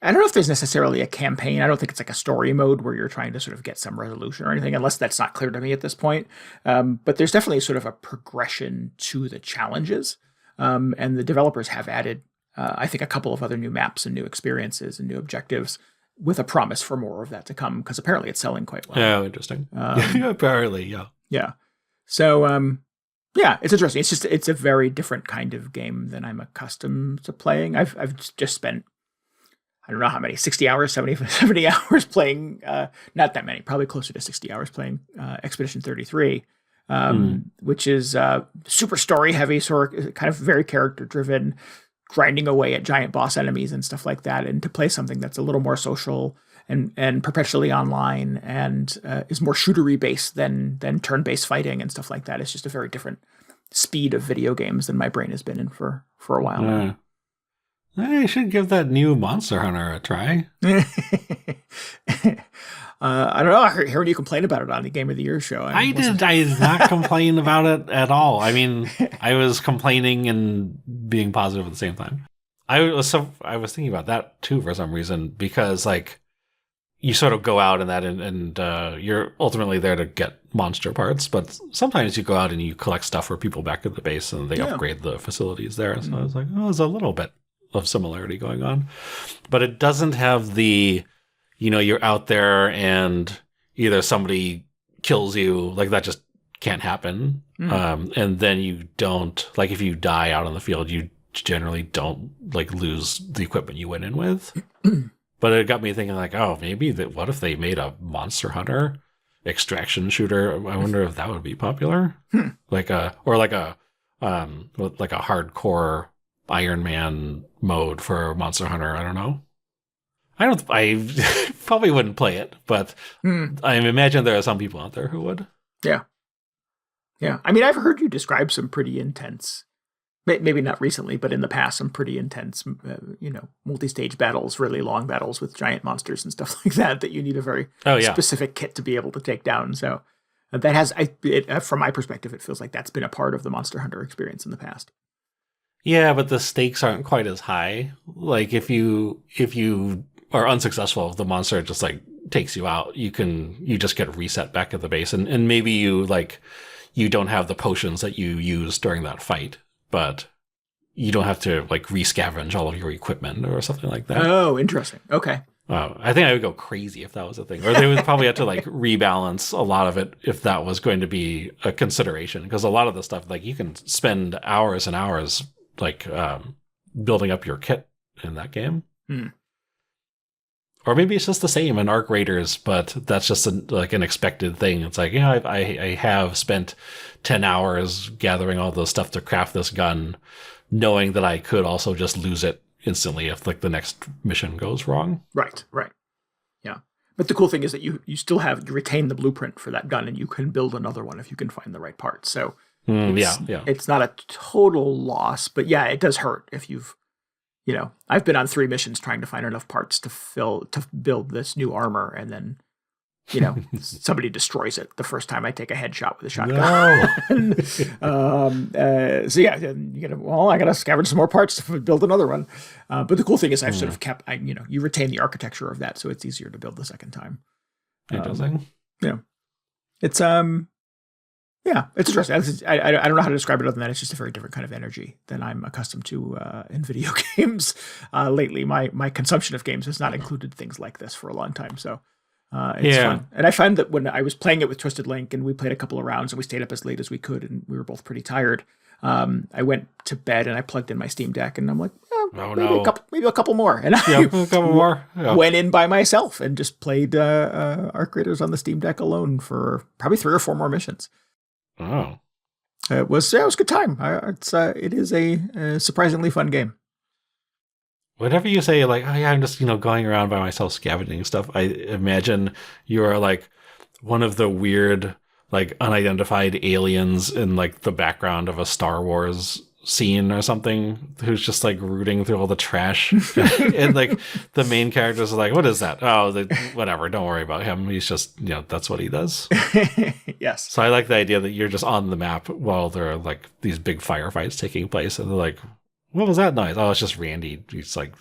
know if there's necessarily a campaign. I don't think it's like a story mode where you're trying to sort of get some resolution or anything, unless that's not clear to me at this point. But there's definitely sort of a progression to the challenges. And the developers have added, I think, a couple of other new maps and new experiences and new objectives with a promise for more of that to come, because apparently it's selling quite well. Oh, interesting. Apparently, yeah. Yeah. So, yeah, it's interesting. It's a very different kind of game than I'm accustomed to playing. I've just spent, I don't know how many, 60 hours, 70 hours playing, not that many, probably closer to 60 hours playing Expedition 33, which is super story heavy, sort of kind of very character driven, grinding away at giant boss enemies and stuff like that. And to play something that's a little more social and perpetually online and is more shootery based than turn-based fighting and stuff like that. It's just a very different speed of video games than my brain has been in for a while now. I should give that new Monster Hunter a try. I don't know. I heard you complain about it on the Game of the Year show. I did not complain about it at all. I mean, I was complaining and being positive at the same time. I was thinking about that too for some reason, because like you sort of go out in that and you're ultimately there to get monster parts, but sometimes you go out and you collect stuff for people back at the base and they upgrade the facilities there. So I was like, oh, there's a little bit of similarity going on, but it doesn't have the, you're out there and either somebody kills you, like that just can't happen. And then you don't, like if you die out on the field, you generally don't like lose the equipment you went in with. But it got me thinking like, oh, maybe what if they made a Monster Hunter extraction shooter? I wonder if that would be popular. Like a hardcore Iron Man mode for Monster Hunter. I don't know. I probably wouldn't play it, but I imagine there are some people out there who would. Yeah. Yeah. I mean, I've heard you describe some pretty intense, maybe not recently, but in the past, some pretty intense, multi-stage battles, really long battles with giant monsters and stuff like that you need a very specific kit to be able to take down. So that has, from my perspective, it feels like that's been a part of the Monster Hunter experience in the past. Yeah, but the stakes aren't quite as high. Like if you are unsuccessful, the monster just like takes you out. You just get reset back at the base, and maybe you don't have the potions that you use during that fight, but you don't have to like re-scavenge all of your equipment or something like that. Oh, interesting. Okay. I think I would go crazy if that was a thing, or they would probably have to like rebalance a lot of it if that was going to be a consideration, because a lot of the stuff, like you can spend hours and hours like building up your kit in that game. Or maybe it's just the same in Arc Raiders, but that's just an expected thing. It's like, I have spent 10 hours gathering all the stuff to craft this gun, knowing that I could also just lose it instantly if like the next mission goes wrong. Right. Yeah. But the cool thing is that you still you retain the blueprint for that gun, and you can build another one if you can find the right parts. So it's not a total loss, but yeah, it does hurt if you've, I've been on 3 missions trying to find enough parts to build this new armor, and then, somebody destroys it the first time I take a headshot with a shotgun. No. So yeah, I got to scavenge some more parts to build another one. But the cool thing is I've sort of kept, you retain the architecture of that, so it's easier to build the second time. Interesting. It's it's interesting. I don't know how to describe it other than that. It's just a very different kind of energy than I'm accustomed to in video games. Lately, my consumption of games has not included things like this for a long time. So it's fun. And I find that when I was playing it with Twisted Link and we played a couple of rounds and we stayed up as late as we could and we were both pretty tired, I went to bed and I plugged in my Steam Deck and I'm like, maybe a couple more. And I went in by myself and just played Arc Raiders on the Steam Deck alone for probably 3 or 4 more missions. Oh, it was a good time. It is a surprisingly fun game. Whenever you say like, oh yeah, I'm just going around by myself scavenging stuff, I imagine you're like one of the weird like unidentified aliens in like the background of a Star Wars scene or something, who's just like rooting through all the trash. And like the main characters are like, what is that? Oh, whatever, don't worry about him, he's just that's what he does. Yes. So I like the idea that you're just on the map while there are like these big firefights taking place, and they're like, what was that noise? Oh, it's just Randy, he's like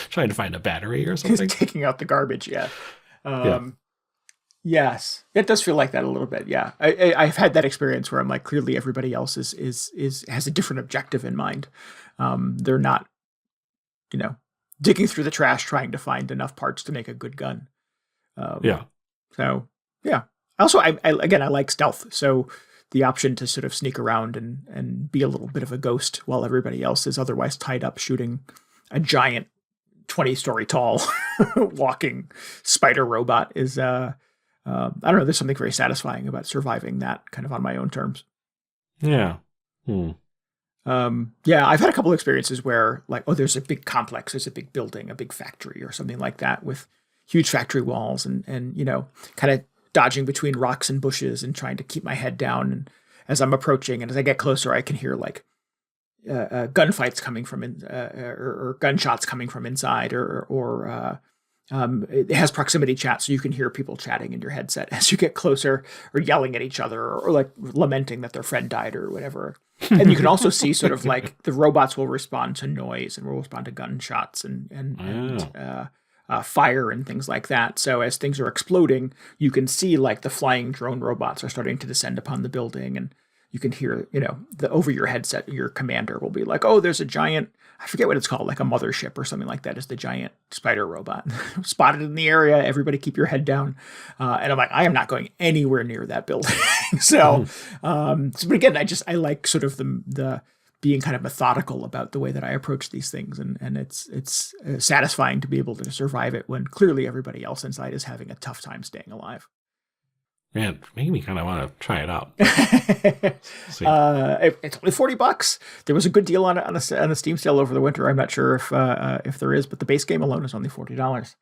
trying to find a battery or something. He's taking out the garbage. Yes, it does feel like that a little bit. Yeah, I've had that experience where I'm like, clearly everybody else has a different objective in mind. They're not, digging through the trash trying to find enough parts to make a good gun. Yeah. So yeah. Also, I like stealth. So the option to sort of sneak around and be a little bit of a ghost while everybody else is otherwise tied up shooting a giant 20-story tall walking spider robot is, I don't know, there's something very satisfying about surviving that kind of on my own terms. Yeah. Yeah, I've had a couple of experiences where like, oh, there's a big complex, there's a big building, a big factory or something like that with huge factory walls and you know, kind of dodging between rocks and bushes and trying to keep my head down. And as I'm approaching and as I get closer, I can hear like gunfights coming from or gunshots coming from inside or it has proximity chat, so you can hear people chatting in your headset as you get closer or yelling at each other or like lamenting that their friend died or whatever. And you can also see sort of like the robots will respond to noise and will respond to gunshots and fire and things like that. So as things are exploding, you can see like the flying drone robots are starting to descend upon the building, and you can hear, you know, over your headset, your commander will be like, oh, there's a giant, I forget what it's called, like a mothership or something like that is the giant spider robot spotted in the area. Everybody keep your head down. And I'm like, I am not going anywhere near that building. But again, I like sort of the being kind of methodical about the way that I approach these things. And it's satisfying to be able to survive it when clearly everybody else inside is having a tough time staying alive. Man, making me kind of want to try it out. It's only $40. There was a good deal on it on the Steam sale over the winter. I'm not sure if there is, but the base game alone is only $40.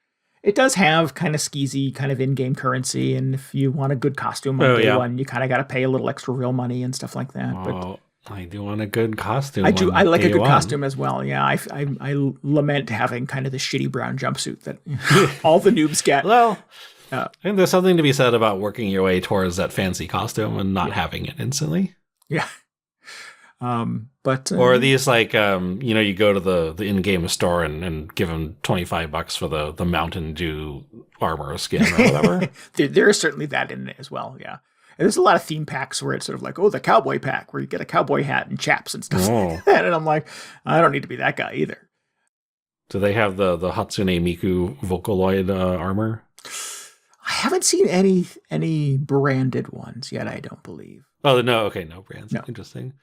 It does have kind of skeezy kind of in-game currency, and if you want a good costume on day one, you kind of got to pay a little extra real money and stuff like that. But I do want a good costume. I do. I like a good costume as well. Yeah, I lament having kind of the shitty brown jumpsuit that all the noobs get. Well. And there's something to be said about working your way towards that fancy costume and not having it instantly. Yeah. Or these like, you go to the in-game store and give them $25 for the Mountain Dew armor skin or whatever. There is certainly that in it as well. Yeah. And there's a lot of theme packs where it's sort of like, oh, the cowboy pack where you get a cowboy hat and chaps and stuff like that. And I'm like, I don't need to be that guy either. Do they have the Hatsune Miku Vocaloid armor? I haven't seen any branded ones yet, I don't believe. Oh, no. Okay, no brands. No. Interesting.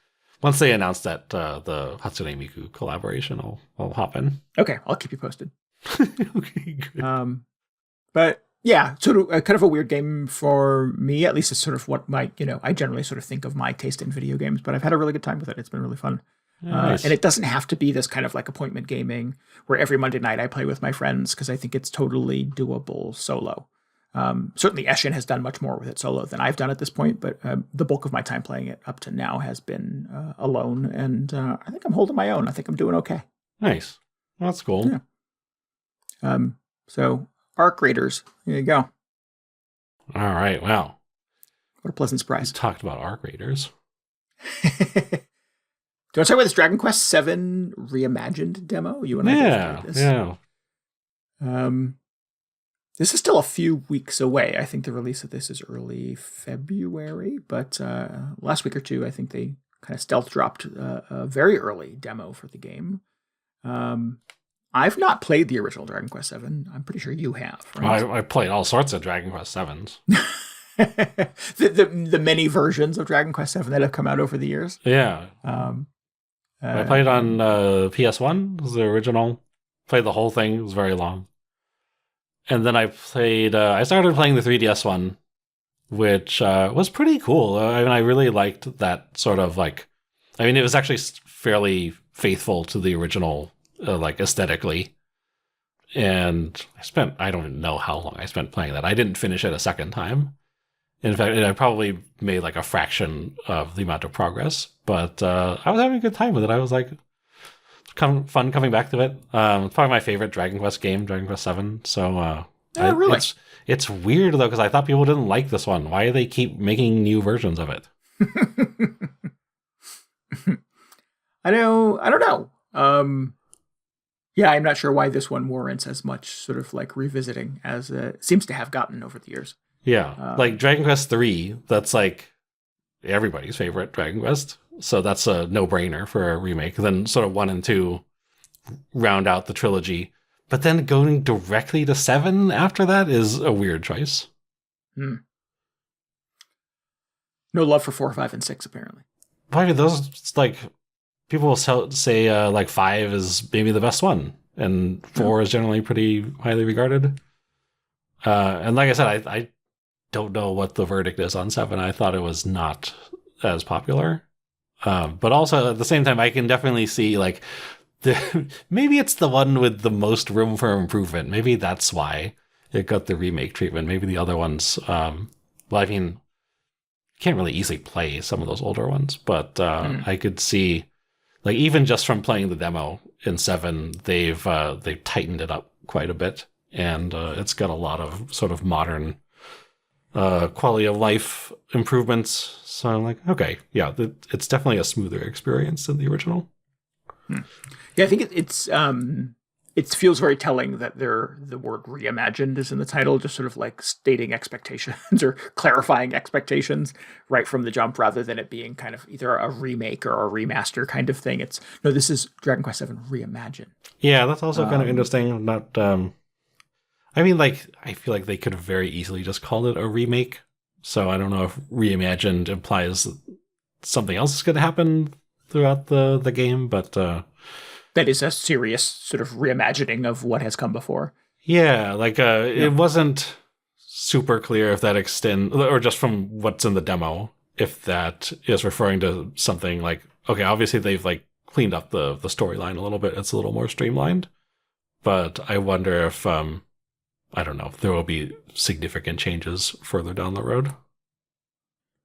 Once they announce that the Hatsune Miku collaboration, I'll hop in. Okay, I'll keep you posted. Okay, good. But yeah, sort of kind of a weird game for me. At least it's sort of what I generally sort of think of my taste in video games. But I've had a really good time with it. It's been really fun. Nice. And it doesn't have to be this kind of like appointment gaming where every Monday night I play with my friends, because I think it's totally doable solo. Certainly Eshin has done much more with it solo than I've done at this point, but the bulk of my time playing it up to now has been alone, and I think I'm holding my own. I think I'm doing okay. Nice. Well, that's cool. Yeah. So Arc Raiders, there you go. All right. Wow. What a pleasant surprise. We talked about Arc Raiders. Do you want to talk about this Dragon Quest VII Reimagined demo? You and I both played this. Yeah. This is still a few weeks away. I think the release of this is early February, but last week or two, I think they kind of stealth dropped a very early demo for the game. I've not played the original Dragon Quest VII. I'm pretty sure you have. Right? I played all sorts of Dragon Quest VIIs. the many versions of Dragon Quest VII that have come out over the years. Yeah. I played on PS1, was the original. Played the whole thing. It was very long. And then I started playing the 3DS one, which was pretty cool. I really liked that sort of like, it was actually fairly faithful to the original, like aesthetically. And I don't know how long I spent playing that. I didn't finish it a second time. In fact, I probably made like a fraction of the amount of progress, but I was having a good time with it. I was like, fun coming back to it. It's probably my favorite Dragon Quest game, Dragon Quest VII. So, really? It's weird though, because I thought people didn't like this one. Why do they keep making new versions of it? I don't know. Yeah, I'm not sure why this one warrants as much sort of like revisiting as it seems to have gotten over the years. Yeah, like Dragon Quest III, that's like everybody's favorite Dragon Quest. So that's a no-brainer for a remake. Then sort of 1 and 2 round out the trilogy. But then going directly to 7 after that is a weird choice. No love for 4, 5, and 6, apparently. Well, I mean, those, like, people will say, like, 5 is maybe the best one, and 4 is generally pretty highly regarded. And like I said, I don't know what the verdict is on 7. I thought it was not as popular. But also, at the same time, I can definitely see, like, maybe it's the one with the most room for improvement. Maybe that's why it got the remake treatment. Maybe the other ones, well, I mean, you can't really easily play some of those older ones, but I could see, like, even just from playing the demo in 7, they've tightened it up quite a bit, and it's got a lot of sort of modern quality of life improvements. So I'm like, okay, yeah, it's definitely a smoother experience than the original. Yeah, I think it feels very telling that the word reimagined is in the title, just sort of like stating expectations or clarifying expectations right from the jump, rather than it being kind of either a remake or a remaster kind of thing. This is Dragon Quest VII Reimagined. Yeah, that's also kind of interesting. Not, I mean, like, I feel like they could have very easily just called it a remake. So I don't know if reimagined implies something else is going to happen throughout the game, but that is a serious sort of reimagining of what has come before. Yeah, like it wasn't super clear if that extend, or just from what's in the demo, if that is referring to something like, okay, obviously they've like cleaned up the storyline a little bit. It's a little more streamlined, but I wonder if I don't know if there will be significant changes further down the road.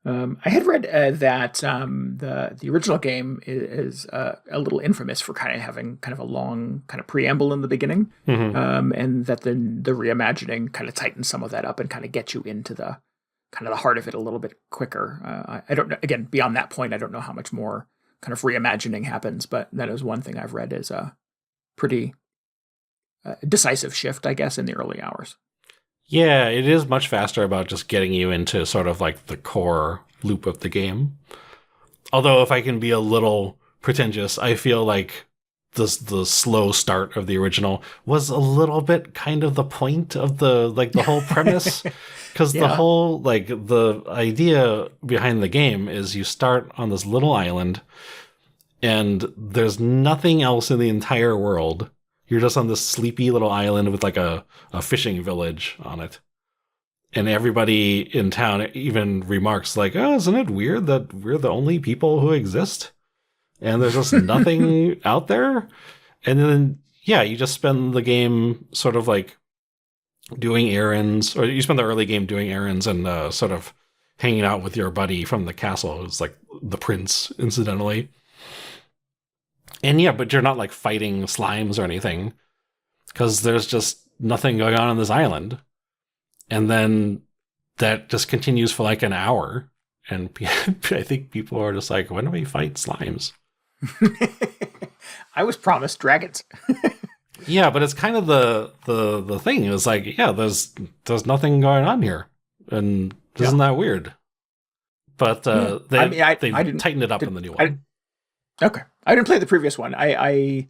I had read that the original game is a little infamous for kind of having kind of a long kind of preamble in the beginning, and that the reimagining kind of tightens some of that up and kind of gets you into the kind of the heart of it a little bit quicker. I don't know. Again, beyond that point, I don't know how much more kind of reimagining happens, but that is one thing I've read is a pretty decisive shift, I guess, in the early hours. Yeah, it is much faster about just getting you into sort of like the core loop of the game. Although if I can be a little pretentious, I feel like the slow start of the original was a little bit kind of the point of the whole premise. Because the whole, like, the idea behind the game is you start on this little island and there's nothing else in the entire world. You're just on this sleepy little island with like a fishing village on it. And everybody in town even remarks like, oh, isn't it weird that we're the only people who exist? And there's just nothing out there? And then, yeah, you just spend the game sort of like doing errands, or you spend the early game doing errands and sort of hanging out with your buddy from the castle. It's like the prince, incidentally. And yeah, but you're not like fighting slimes or anything because there's just nothing going on this island. And then that just continues for like an hour. And I think people are just like, when do we fight slimes? I was promised dragons. Yeah, but it's kind of the thing. It's like, yeah, there's nothing going on here. And isn't that weird? But they tightened it up in the new one. Okay, I didn't play the previous one. I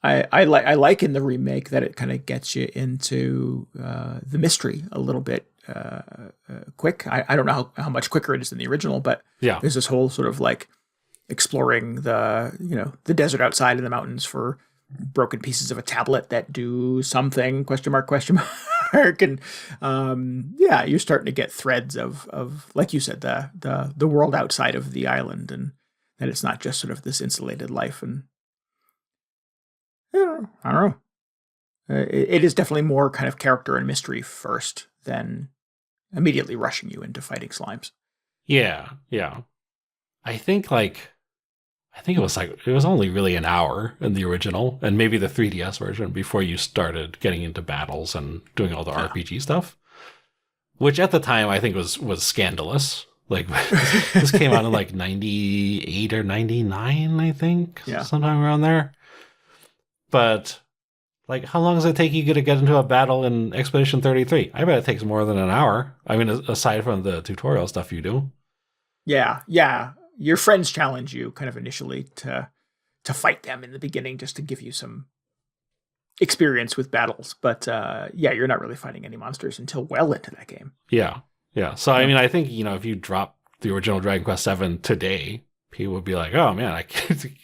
like in the remake that it kind of gets you into the mystery a little bit quick. I don't know how much quicker it is than the original, but there's this whole sort of like exploring the desert outside in the mountains for broken pieces of a tablet that do something ? And you're starting to get threads of like you said, the world outside of the island, and that it's not just sort of this insulated life. And I don't know. It is definitely more kind of character and mystery first than immediately rushing you into fighting slimes. Yeah. I think it was only really an hour in the original, and maybe the 3DS version before you started getting into battles and doing all the RPG stuff, which at the time I think was scandalous. Like this came out in like 98 or 99, I think, sometime around there. But like, how long does it take you to get into a battle in Expedition 33? I bet it takes more than an hour. I mean, aside from the tutorial stuff you do. Yeah. Your friends challenge you kind of initially to fight them in the beginning just to give you some experience with battles. But yeah, you're not really fighting any monsters until well into that game. Yeah. Yeah. So, I mean, I think, if you drop the original Dragon Quest VII today, people would be like, oh man,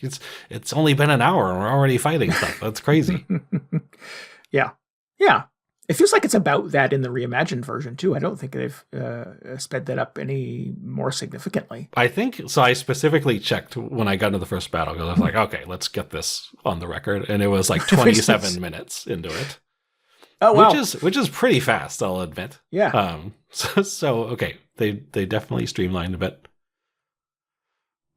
it's only been an hour and we're already fighting stuff. That's crazy. Yeah. Yeah. It feels like it's about that in the reimagined version too. I don't think they've sped that up any more significantly. I think so. I specifically checked when I got into the first battle because I was like, okay, let's get this on the record, and it was like 27 minutes into it. Oh wow, which is pretty fast, I'll admit. Yeah. So okay, they definitely streamlined a bit.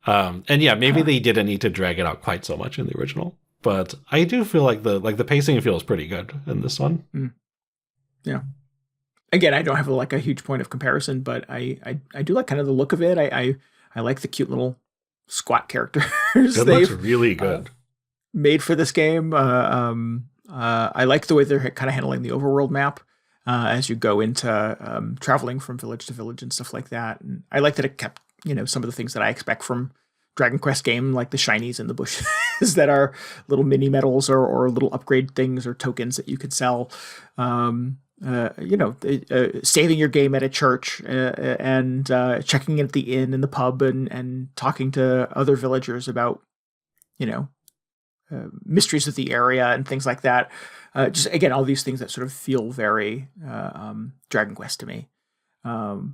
And yeah, maybe they didn't need to drag it out quite so much in the original, but I do feel like the pacing feels pretty good in this one. Yeah. Again, I don't have a huge point of comparison, but I do like kind of the look of it. I like the cute little squat characters. It looks really good. Made for this game. I like the way they're kind of handling the overworld map as you go into traveling from village to village and stuff like that. And I like that it kept some of the things that I expect from Dragon Quest game, like the shinies and the bushes that are little mini medals or little upgrade things or tokens that you could sell. Saving your game at a church and checking in at the inn and the pub and talking to other villagers about, mysteries of the area and things like that. Just again, all these things that sort of feel very Dragon Quest to me. The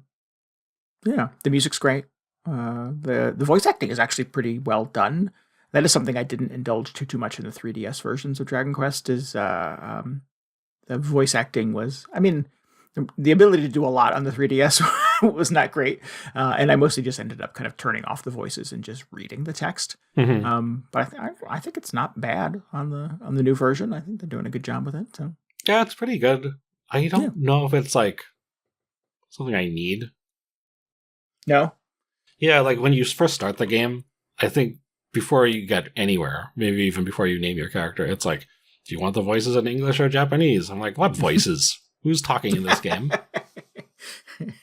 music's great. The voice acting is actually pretty well done. That is something I didn't indulge too much in the 3DS versions of Dragon Quest. Is the voice acting was, the ability to do a lot on the 3DS was not great. And I mostly just ended up kind of turning off the voices and just reading the text. Mm-hmm. But I think it's not bad on the new version. I think they're doing a good job with it. So. Yeah, it's pretty good. I don't know if it's like something I need. No? Yeah, like when you first start the game, I think before you get anywhere, maybe even before you name your character, it's like, do you want the voices in English or Japanese? I'm like, what voices? Who's talking in this game?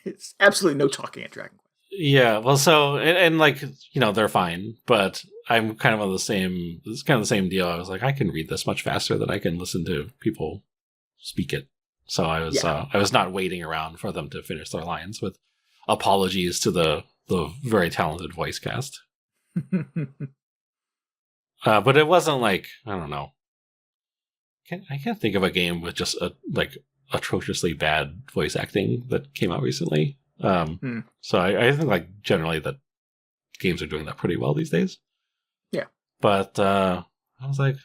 It's absolutely no talking at Dragon Quest. Yeah, well, so, and like, they're fine, but I'm kind of on it's kind of the same deal. I was like, I can read this much faster than I can listen to people speak it. So I was not waiting around for them to finish their lines with apologies to the very talented voice cast. But it wasn't like, I don't know. I can't think of a game with just atrociously bad voice acting that came out recently. So I think like generally that games are doing that pretty well these days. Yeah. But I was like,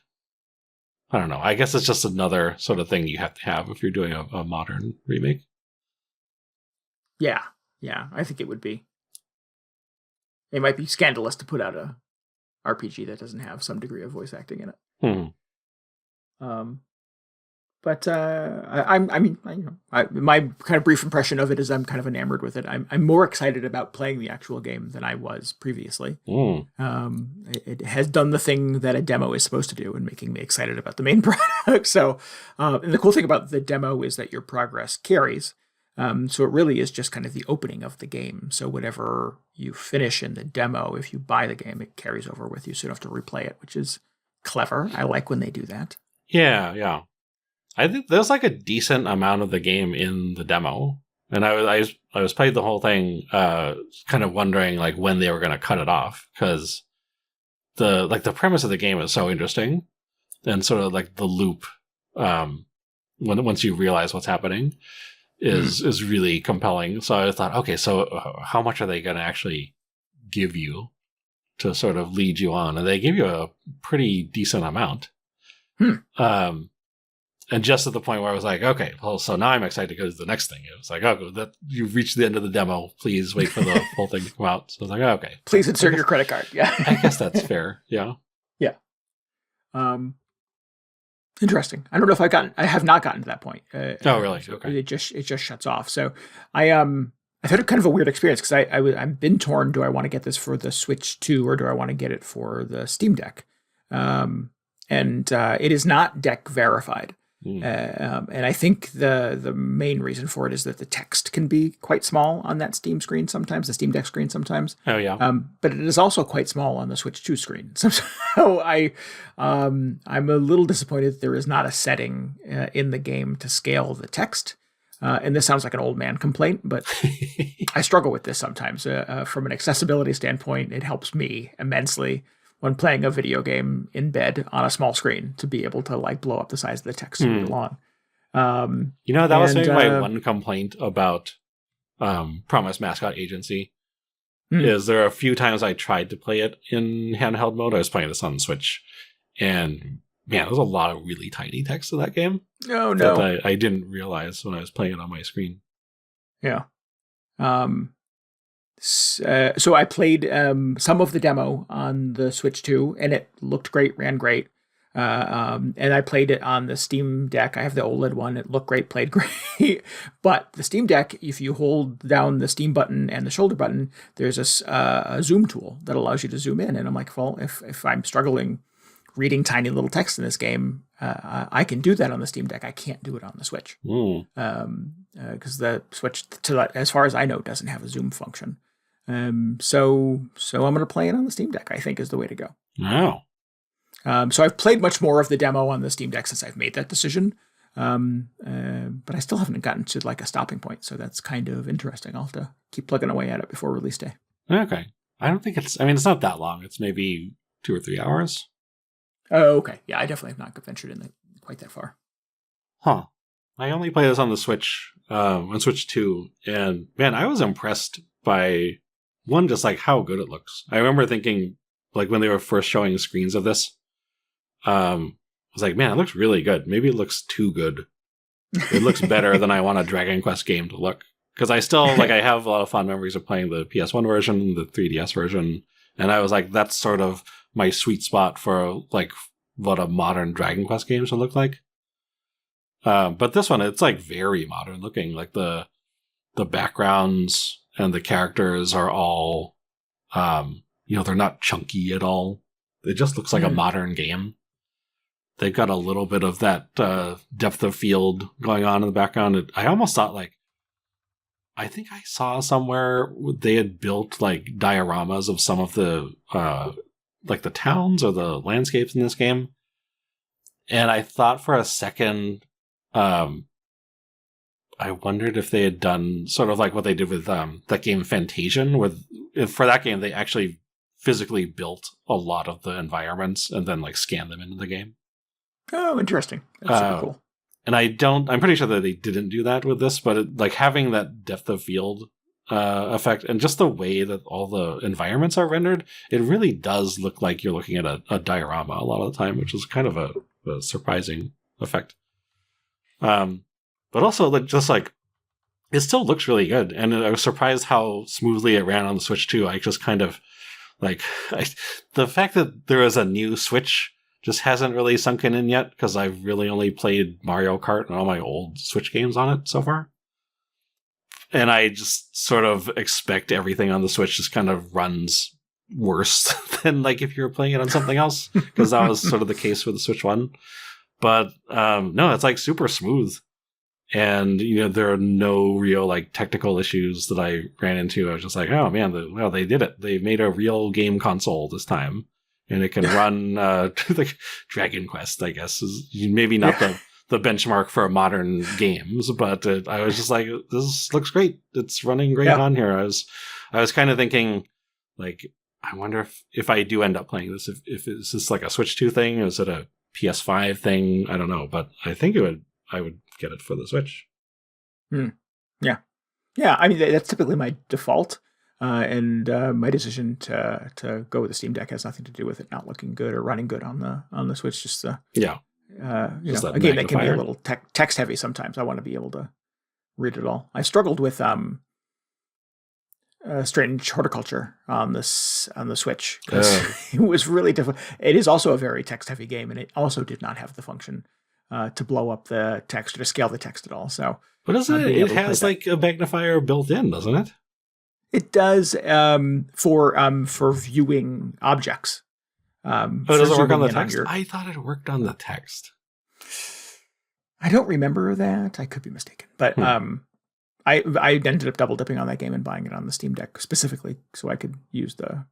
I don't know. I guess it's just another sort of thing you have to have if you're doing a modern remake. Yeah. Yeah, I think it would be. It might be scandalous to put out a RPG that doesn't have some degree of voice acting in it. But my kind of brief impression of it is I'm kind of enamored with it. I'm more excited about playing the actual game than I was previously. It has done the thing that a demo is supposed to do and making me excited about the main product. So, and the cool thing about the demo is that your progress carries. So it really is just kind of the opening of the game. So whatever you finish in the demo, if you buy the game, it carries over with you. So you don't have to replay it, which is clever. I like when they do that. Yeah. I think there's like a decent amount of the game in the demo. And I was playing the whole thing, kind of wondering like when they were going to cut it off. Because the premise of the game is so interesting. And sort of like the loop, once you realize what's happening, is really compelling. So I thought, okay, so how much are they going to actually give you to sort of lead you on? And they give you a pretty decent amount. And just at the point where I was like, okay, well, so now I'm excited to go to the next thing. It was like, oh, that you've reached the end of the demo. Please wait for the whole thing to come out. So I was like, oh, okay. Please insert your credit card. Yeah. I guess that's fair. Yeah. Yeah. Interesting. I don't know if I have not gotten to that point. Oh, really? Okay. It just shuts off. So I've had kind of a weird experience because I've been torn. Do I want to get this for the Switch 2 or do I want to get it for the Steam Deck? And it is not deck verified. And I think the main reason for it is that the text can be quite small on that Steam screen sometimes, the Steam Deck screen sometimes. Oh yeah. But it is also quite small on the Switch 2 screen. So I'm a little disappointed that there is not a setting in the game to scale the text. And this sounds like an old man complaint, but I struggle with this sometimes. From an accessibility standpoint, it helps me immensely when playing a video game in bed on a small screen to be able to like blow up the size of the text really long. That was maybe my one complaint about Promise Mascot Agency. Is there are a few times I tried to play it in handheld mode. I was playing this on Switch, and man, there's a lot of really tiny text in that game. Oh no, that I didn't realize when I was playing it on my screen. Yeah. So I played some of the demo on the Switch 2, and it looked great, ran great. And I played it on the Steam Deck. I have the OLED one. It looked great, played great. But the Steam Deck, if you hold down the Steam button and the shoulder button, there's a zoom tool that allows you to zoom in. And I'm like, well, if I'm struggling reading tiny little text in this game, I can do that on the Steam Deck. I can't do it on the Switch. Because the Switch, as far as I know, doesn't have a zoom function. So I'm going to play it on the Steam Deck, I think is the way to go. Wow. So I've played much more of the demo on the Steam Deck since I've made that decision. But I still haven't gotten to like a stopping point. So that's kind of interesting. I'll have to keep plugging away at it before release day. Okay. I don't think it's not that long. It's maybe 2 or 3 hours. Oh, okay. Yeah, I definitely have not ventured in quite that far. Huh. I only play this on the Switch, on Switch 2. And man, I was impressed by one, just like how good it looks. I remember thinking, like when they were first showing screens of this, I was like, man, it looks really good. Maybe it looks too good. It looks better than I want a Dragon Quest game to look. Because I still, I have a lot of fond memories of playing the PS1 version, the 3DS version. And I was like, that's sort of my sweet spot for, like, what a modern Dragon Quest game should look like. But this one, it's, like, very modern looking. Like, the backgrounds and the characters are all, they're not chunky at all. It just looks like a modern game. They've got a little bit of that depth of field going on in the background. I almost thought, I think I saw somewhere they had built, dioramas of some of the, the towns or the landscapes in this game. And I thought for a second, I wondered if they had done sort of like what they did with that game Fantasian. For that game, they actually physically built a lot of the environments and then scanned them into the game. Oh, interesting. That's super cool. And I'm pretty sure that they didn't do that with this, but having that depth of field effect and just the way that all the environments are rendered, it really does look like you're looking at a diorama a lot of the time, which is kind of a surprising effect. But also, it still looks really good. And I was surprised how smoothly it ran on the Switch, too. I just kind of, the fact that there is a new Switch just hasn't really sunken in yet, because I've really only played Mario Kart and all my old Switch games on it so far. And I just sort of expect everything on the Switch just kind of runs worse than, if you were playing it on something else, because that was sort of the case with the Switch 1. But, no, it's, super smooth. And, there are no real, technical issues that I ran into. I was just like, oh, man, they did it. They made a real game console this time. And it can run Dragon Quest, I guess, is maybe not the benchmark for modern games, but I was just like, this looks great. It's running great on here. I was kind of thinking, I wonder if I do end up playing this, if it's just a Switch 2 thing, is it a PS5 thing? I don't know, but I think I would get it for the Switch. Yeah. I mean, that's typically my default. And my decision to go with the Steam Deck has nothing to do with it not looking good or running good on the Switch. Just a game that can be a little text heavy sometimes. I want to be able to read it all. I struggled with Strange Horticulture on the Switch because it was really difficult. It is also a very text heavy game, and it also did not have the function to blow up the text or to scale the text at all. So, but it has a magnifier built in, doesn't it? It does for viewing objects. Does it work on the text? I thought it worked on the text. I don't remember that. I could be mistaken, but I ended up double dipping on that game and buying it on the Steam Deck specifically so I could use the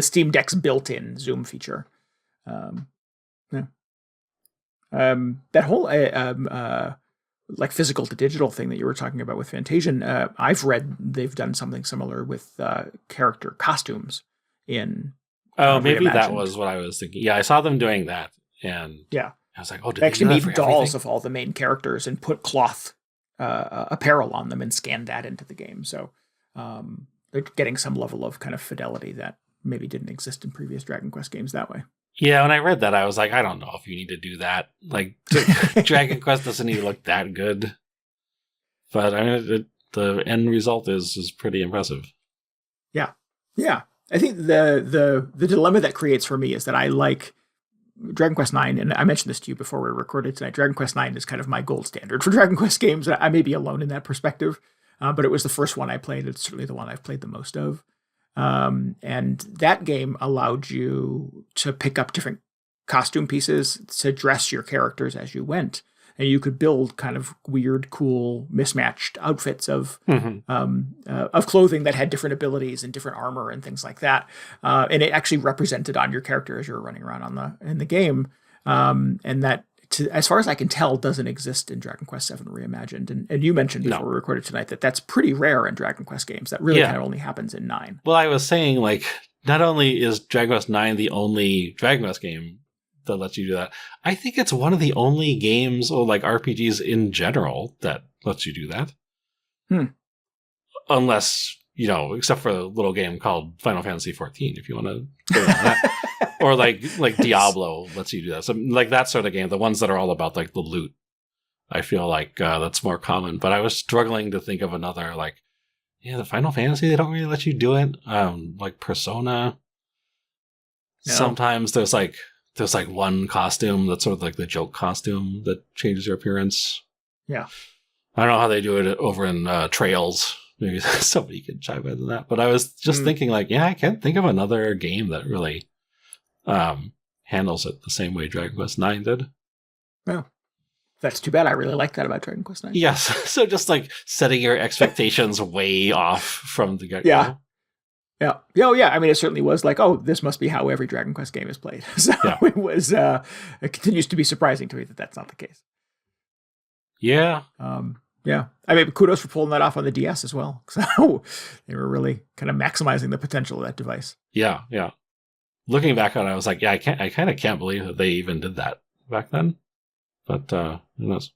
Steam Deck's built-in zoom feature. Yeah. That whole like physical to digital thing that you were talking about with Fantasian, I've read they've done something similar with character costumes in. Oh, maybe that was what I was thinking. Yeah, I saw them doing that, and yeah, I was like, oh, did they actually do that made for dolls everything? of all the main characters and put cloth apparel on them and scanned that into the game. So they're getting some level of kind of fidelity that maybe didn't exist in previous Dragon Quest games that way. Yeah, when I read that, I was like, I don't know if you need to do that. Like, Dragon Quest doesn't need to look that good. But I mean, the end result is pretty impressive. Yeah. I think the dilemma that creates for me is that I like Dragon Quest IX, and I mentioned this to you before we recorded tonight. Dragon Quest IX is kind of my gold standard for Dragon Quest games. I may be alone in that perspective, but it was the first one I played. It's certainly the one I've played the most of. And that game allowed you to pick up different costume pieces to dress your characters as you went. And you could build kind of weird, cool, mismatched outfits of clothing that had different abilities and different armor and things like that. And it actually represented on your character as you were running around in the game. And that, as far as I can tell, doesn't exist in Dragon Quest VII Reimagined. And you mentioned before we recorded tonight that that's pretty rare in Dragon Quest games. That really kind of only happens in 9. Well, I was saying, like, not only is Dragon Quest IX the only Dragon Quest game that lets you do that, I think it's one of the only games or like RPGs in general that lets you do that. Unless, except for a little game called Final Fantasy XIV, if you want to go on that. Or like Diablo lets you do that. So like that sort of game, the ones that are all about like the loot, I feel like that's more common. But I was struggling to think of another, like, the Final Fantasy, they don't really let you do it. Like Persona. No. Sometimes there's like one costume that's sort of like the joke costume that changes your appearance. Yeah. I don't know how they do it over in Trails. Maybe somebody could chime in on that. But I was just thinking, like, I can't think of another game that really handles it the same way Dragon Quest IX did. Well, that's too bad. I really like that about Dragon Quest IX. Yes. So just like setting your expectations way off from the get-go. Yeah. Oh, yeah. I mean, it certainly was like, oh, this must be how every Dragon Quest game is played. So it was, it continues to be surprising to me that that's not the case. Yeah. Yeah. I mean, kudos for pulling that off on the DS as well. So they were really kind of maximizing the potential of that device. Yeah. Looking back on it, I was like, I kind of can't believe that they even did that back then. But who knows?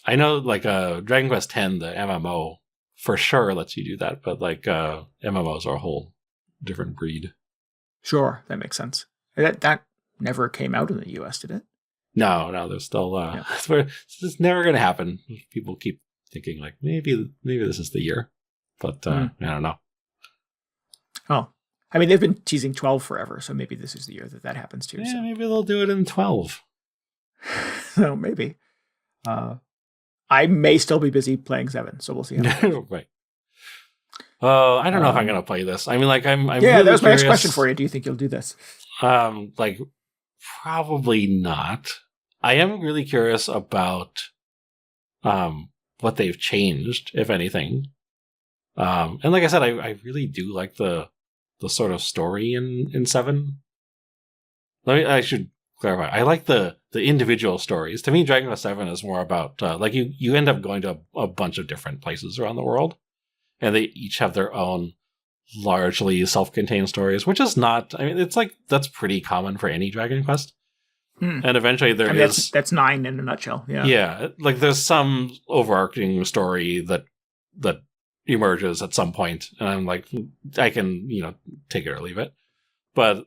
I know, like, Dragon Quest X, the MMO, for sure lets you do that, but like MMOs are a whole different breed. Sure, that makes sense. That never came out in the US, did it? No, there's still it's never going to happen. People keep thinking like maybe this is the year, but I don't know. Oh, I mean, they've been teasing 12 forever, so maybe this is the year that happens too. Yeah, so. Maybe they'll do it in 12. So maybe. I may still be busy playing 7, so we'll see how it goes. Right. I don't know if I'm going to play this. I mean, like, I'm yeah, really that was my next curious. question for you. Do you think you'll do this? Like, probably not. I am really curious about what they've changed, if anything. And like I said, I really do like the sort of story in 7. I should clarify. I like the individual stories. To me, Dragon Quest VII is more about like you end up going to a bunch of different places around the world, and they each have their own largely self-contained stories, which is not. I mean, it's like that's pretty common for any Dragon Quest. And eventually there is that's 9 in a nutshell. Yeah. Yeah, like there's some overarching story that emerges at some point, and I'm like, I can take it or leave it, but.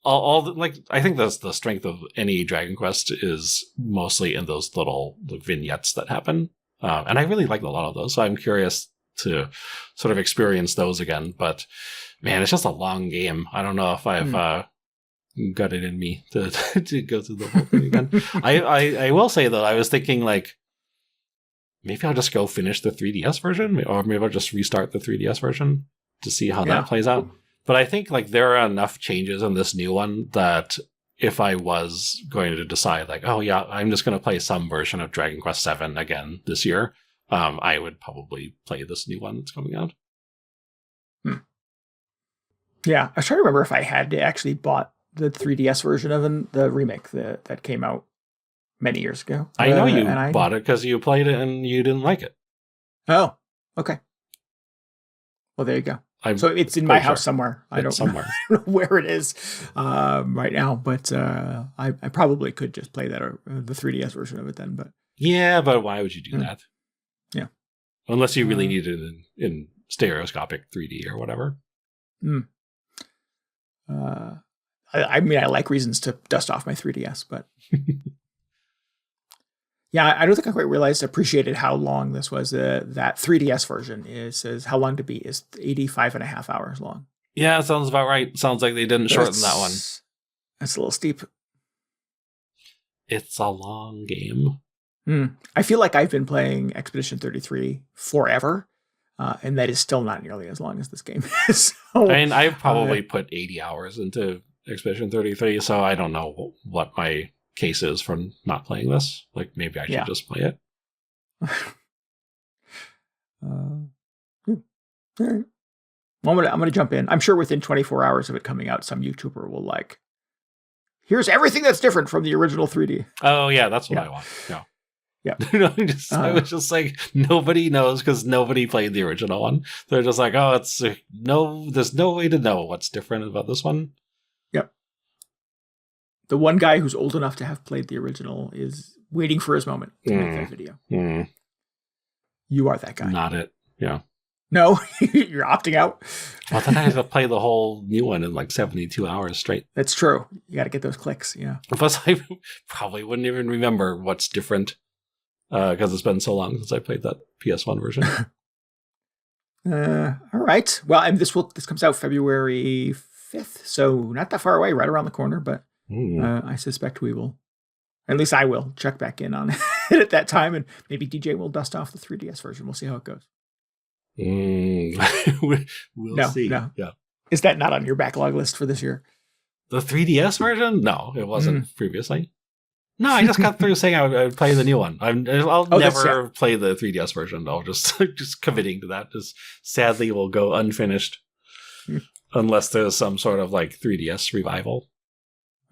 I think that's the strength of any Dragon Quest is mostly in those little vignettes that happen. And I really like a lot of those. So I'm curious to sort of experience those again. But man, it's just a long game. I don't know if I've got it in me to go through the whole thing again. I will say though, I was thinking like, maybe I'll just go finish the 3DS version, or maybe I'll just restart the 3DS version to see how that plays out. But I think like there are enough changes in this new one that if I was going to decide like, oh yeah, I'm just going to play some version of Dragon Quest VII again this year, I would probably play this new one that's coming out. Yeah, I was trying to remember if I had actually bought the 3DS version of the remake that came out many years ago. I know you bought it because you played it and you didn't like it. Oh, okay. Well, there you go. So it's in my house somewhere. I don't know where it is right now, but I probably could just play that or the 3DS version of it then. But yeah, but why would you do that? Yeah, unless you really need it in stereoscopic 3D or whatever. I mean, I like reasons to dust off my 3DS, but yeah, I don't think I quite appreciated how long this was. That 3DS version says how long to beat is 85.5 hours long. Yeah, that sounds about right. Sounds like they didn't shorten that one. That's a little steep. It's a long game. I feel like I've been playing Expedition 33 forever, and that is still not nearly as long as this game is. So, I mean, I've probably put 80 hours into Expedition 33, so I don't know what my case is for not playing this. Like, maybe I should just play it. All right. Well, I'm gonna jump in. I'm sure within 24 hours of it coming out, some YouTuber will like, here's everything that's different from the original 3D. Oh yeah, that's what I want. Yeah. Yeah. I was just like, nobody knows because nobody played the original one. They're just like, oh, there's no way to know what's different about this one. Yep. The one guy who's old enough to have played the original is waiting for his moment to make that video. You are that guy. Not it. Yeah. No, you're opting out. Well, then I have to play the whole new one in like 72 hours straight. That's true. You got to get those clicks. Yeah. Plus, I probably wouldn't even remember what's different because it's been so long since I played that PS1 version. All right. Well, and this comes out February 5th, so not that far away, right around the corner. But I suspect we will. At least I will check back in on it at that time, and maybe DJ will dust off the 3DS version. We'll see how it goes. We'll see. No. Yeah. Is that not on your backlog list for this year? The 3DS version? No, it wasn't previously. No, I just got through saying I would play the new one. I'll never play the 3DS version. I'll just committing to that. Just sadly will go unfinished unless there's some sort of like 3DS revival.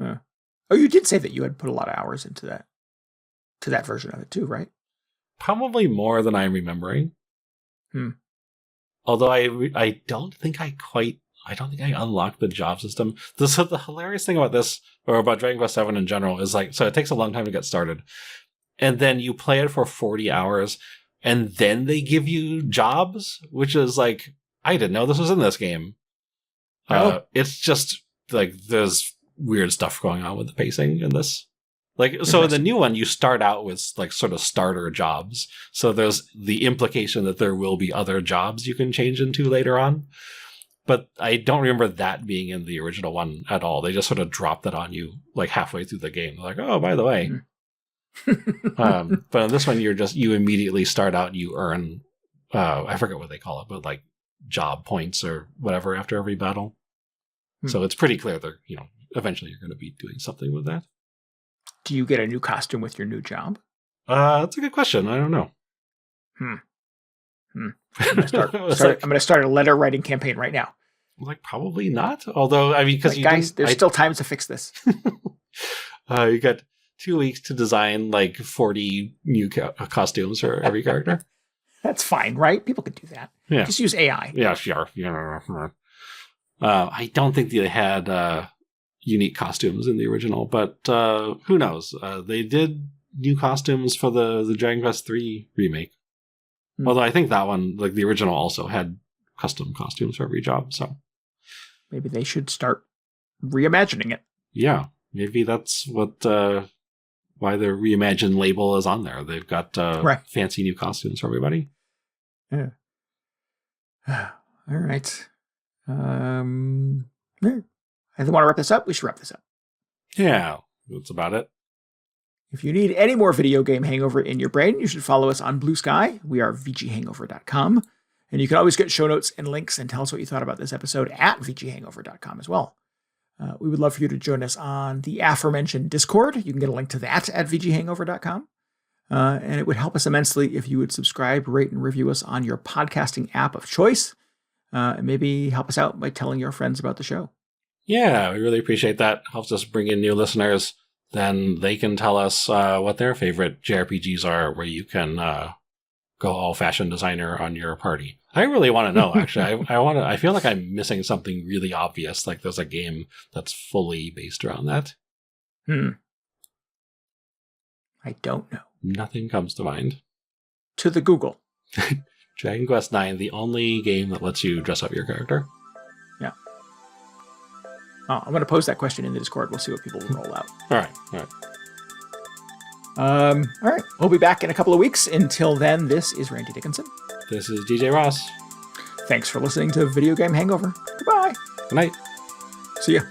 Oh, you did say that you had put a lot of hours into that version of it too, right? Probably more than I'm remembering. Although I don't think I unlocked the job system. So the hilarious thing about this, or about Dragon Quest VII in general, is like, so it takes a long time to get started. And then you play it for 40 hours, and then they give you jobs, which is like, I didn't know this was in this game. It's just like, there's weird stuff going on with the pacing in this. Like, so in the new one, you start out with like sort of starter jobs. So there's the implication that there will be other jobs you can change into later on. But I don't remember that being in the original one at all. They just sort of dropped that on you like halfway through the game. They're like, oh, by the way. But in this one, you immediately start out and you earn, I forget what they call it, but like job points or whatever after every battle. So it's pretty clear that, eventually you're going to be doing something with that. Do you get a new costume with your new job? That's a good question. I don't know. I'm going to start a letter writing campaign right now. Like, probably not. Although, I mean, because there's still time to fix this. You got 2 weeks to design like 40 new costumes for every character. That's fine, right? People could do that. Yeah. Just use AI. Yeah, sure. Yeah. I don't think they had unique costumes in the original, but who knows? They did new costumes for the Dragon Quest III remake. Although I think that one, like the original, also had custom costumes for every job. So maybe they should start reimagining it. Yeah, maybe that's what why the Reimagined label is on there. They've got fancy new costumes for everybody. Yeah. All right. I want to wrap this up. We should wrap this up. Yeah, that's about it. If you need any more video game hangover in your brain, you should follow us on Blue Sky. We are vghangover.com. And you can always get show notes and links and tell us what you thought about this episode at vghangover.com as well. We would love for you to join us on the aforementioned Discord. You can get a link to that at vghangover.com. And it would help us immensely if you would subscribe, rate, and review us on your podcasting app of choice. And maybe help us out by telling your friends about the show. Yeah, we really appreciate that. Helps us bring in new listeners. Then they can tell us what their favorite JRPGs are, where you can go all fashion designer on your party. I really want to know, actually. I feel like I'm missing something really obvious, like there's a game that's fully based around that. I don't know. Nothing comes to mind. To the Google. Dragon Quest IX, the only game that lets you dress up your character. Yeah. Oh, I'm going to pose that question in the Discord. We'll see what people will roll out. All right. All right. We'll be back in a couple of weeks. Until then, this is Randy Dickinson. This is DJ Ross. Thanks for listening to Video Game Hangover. Goodbye. Good night. See ya.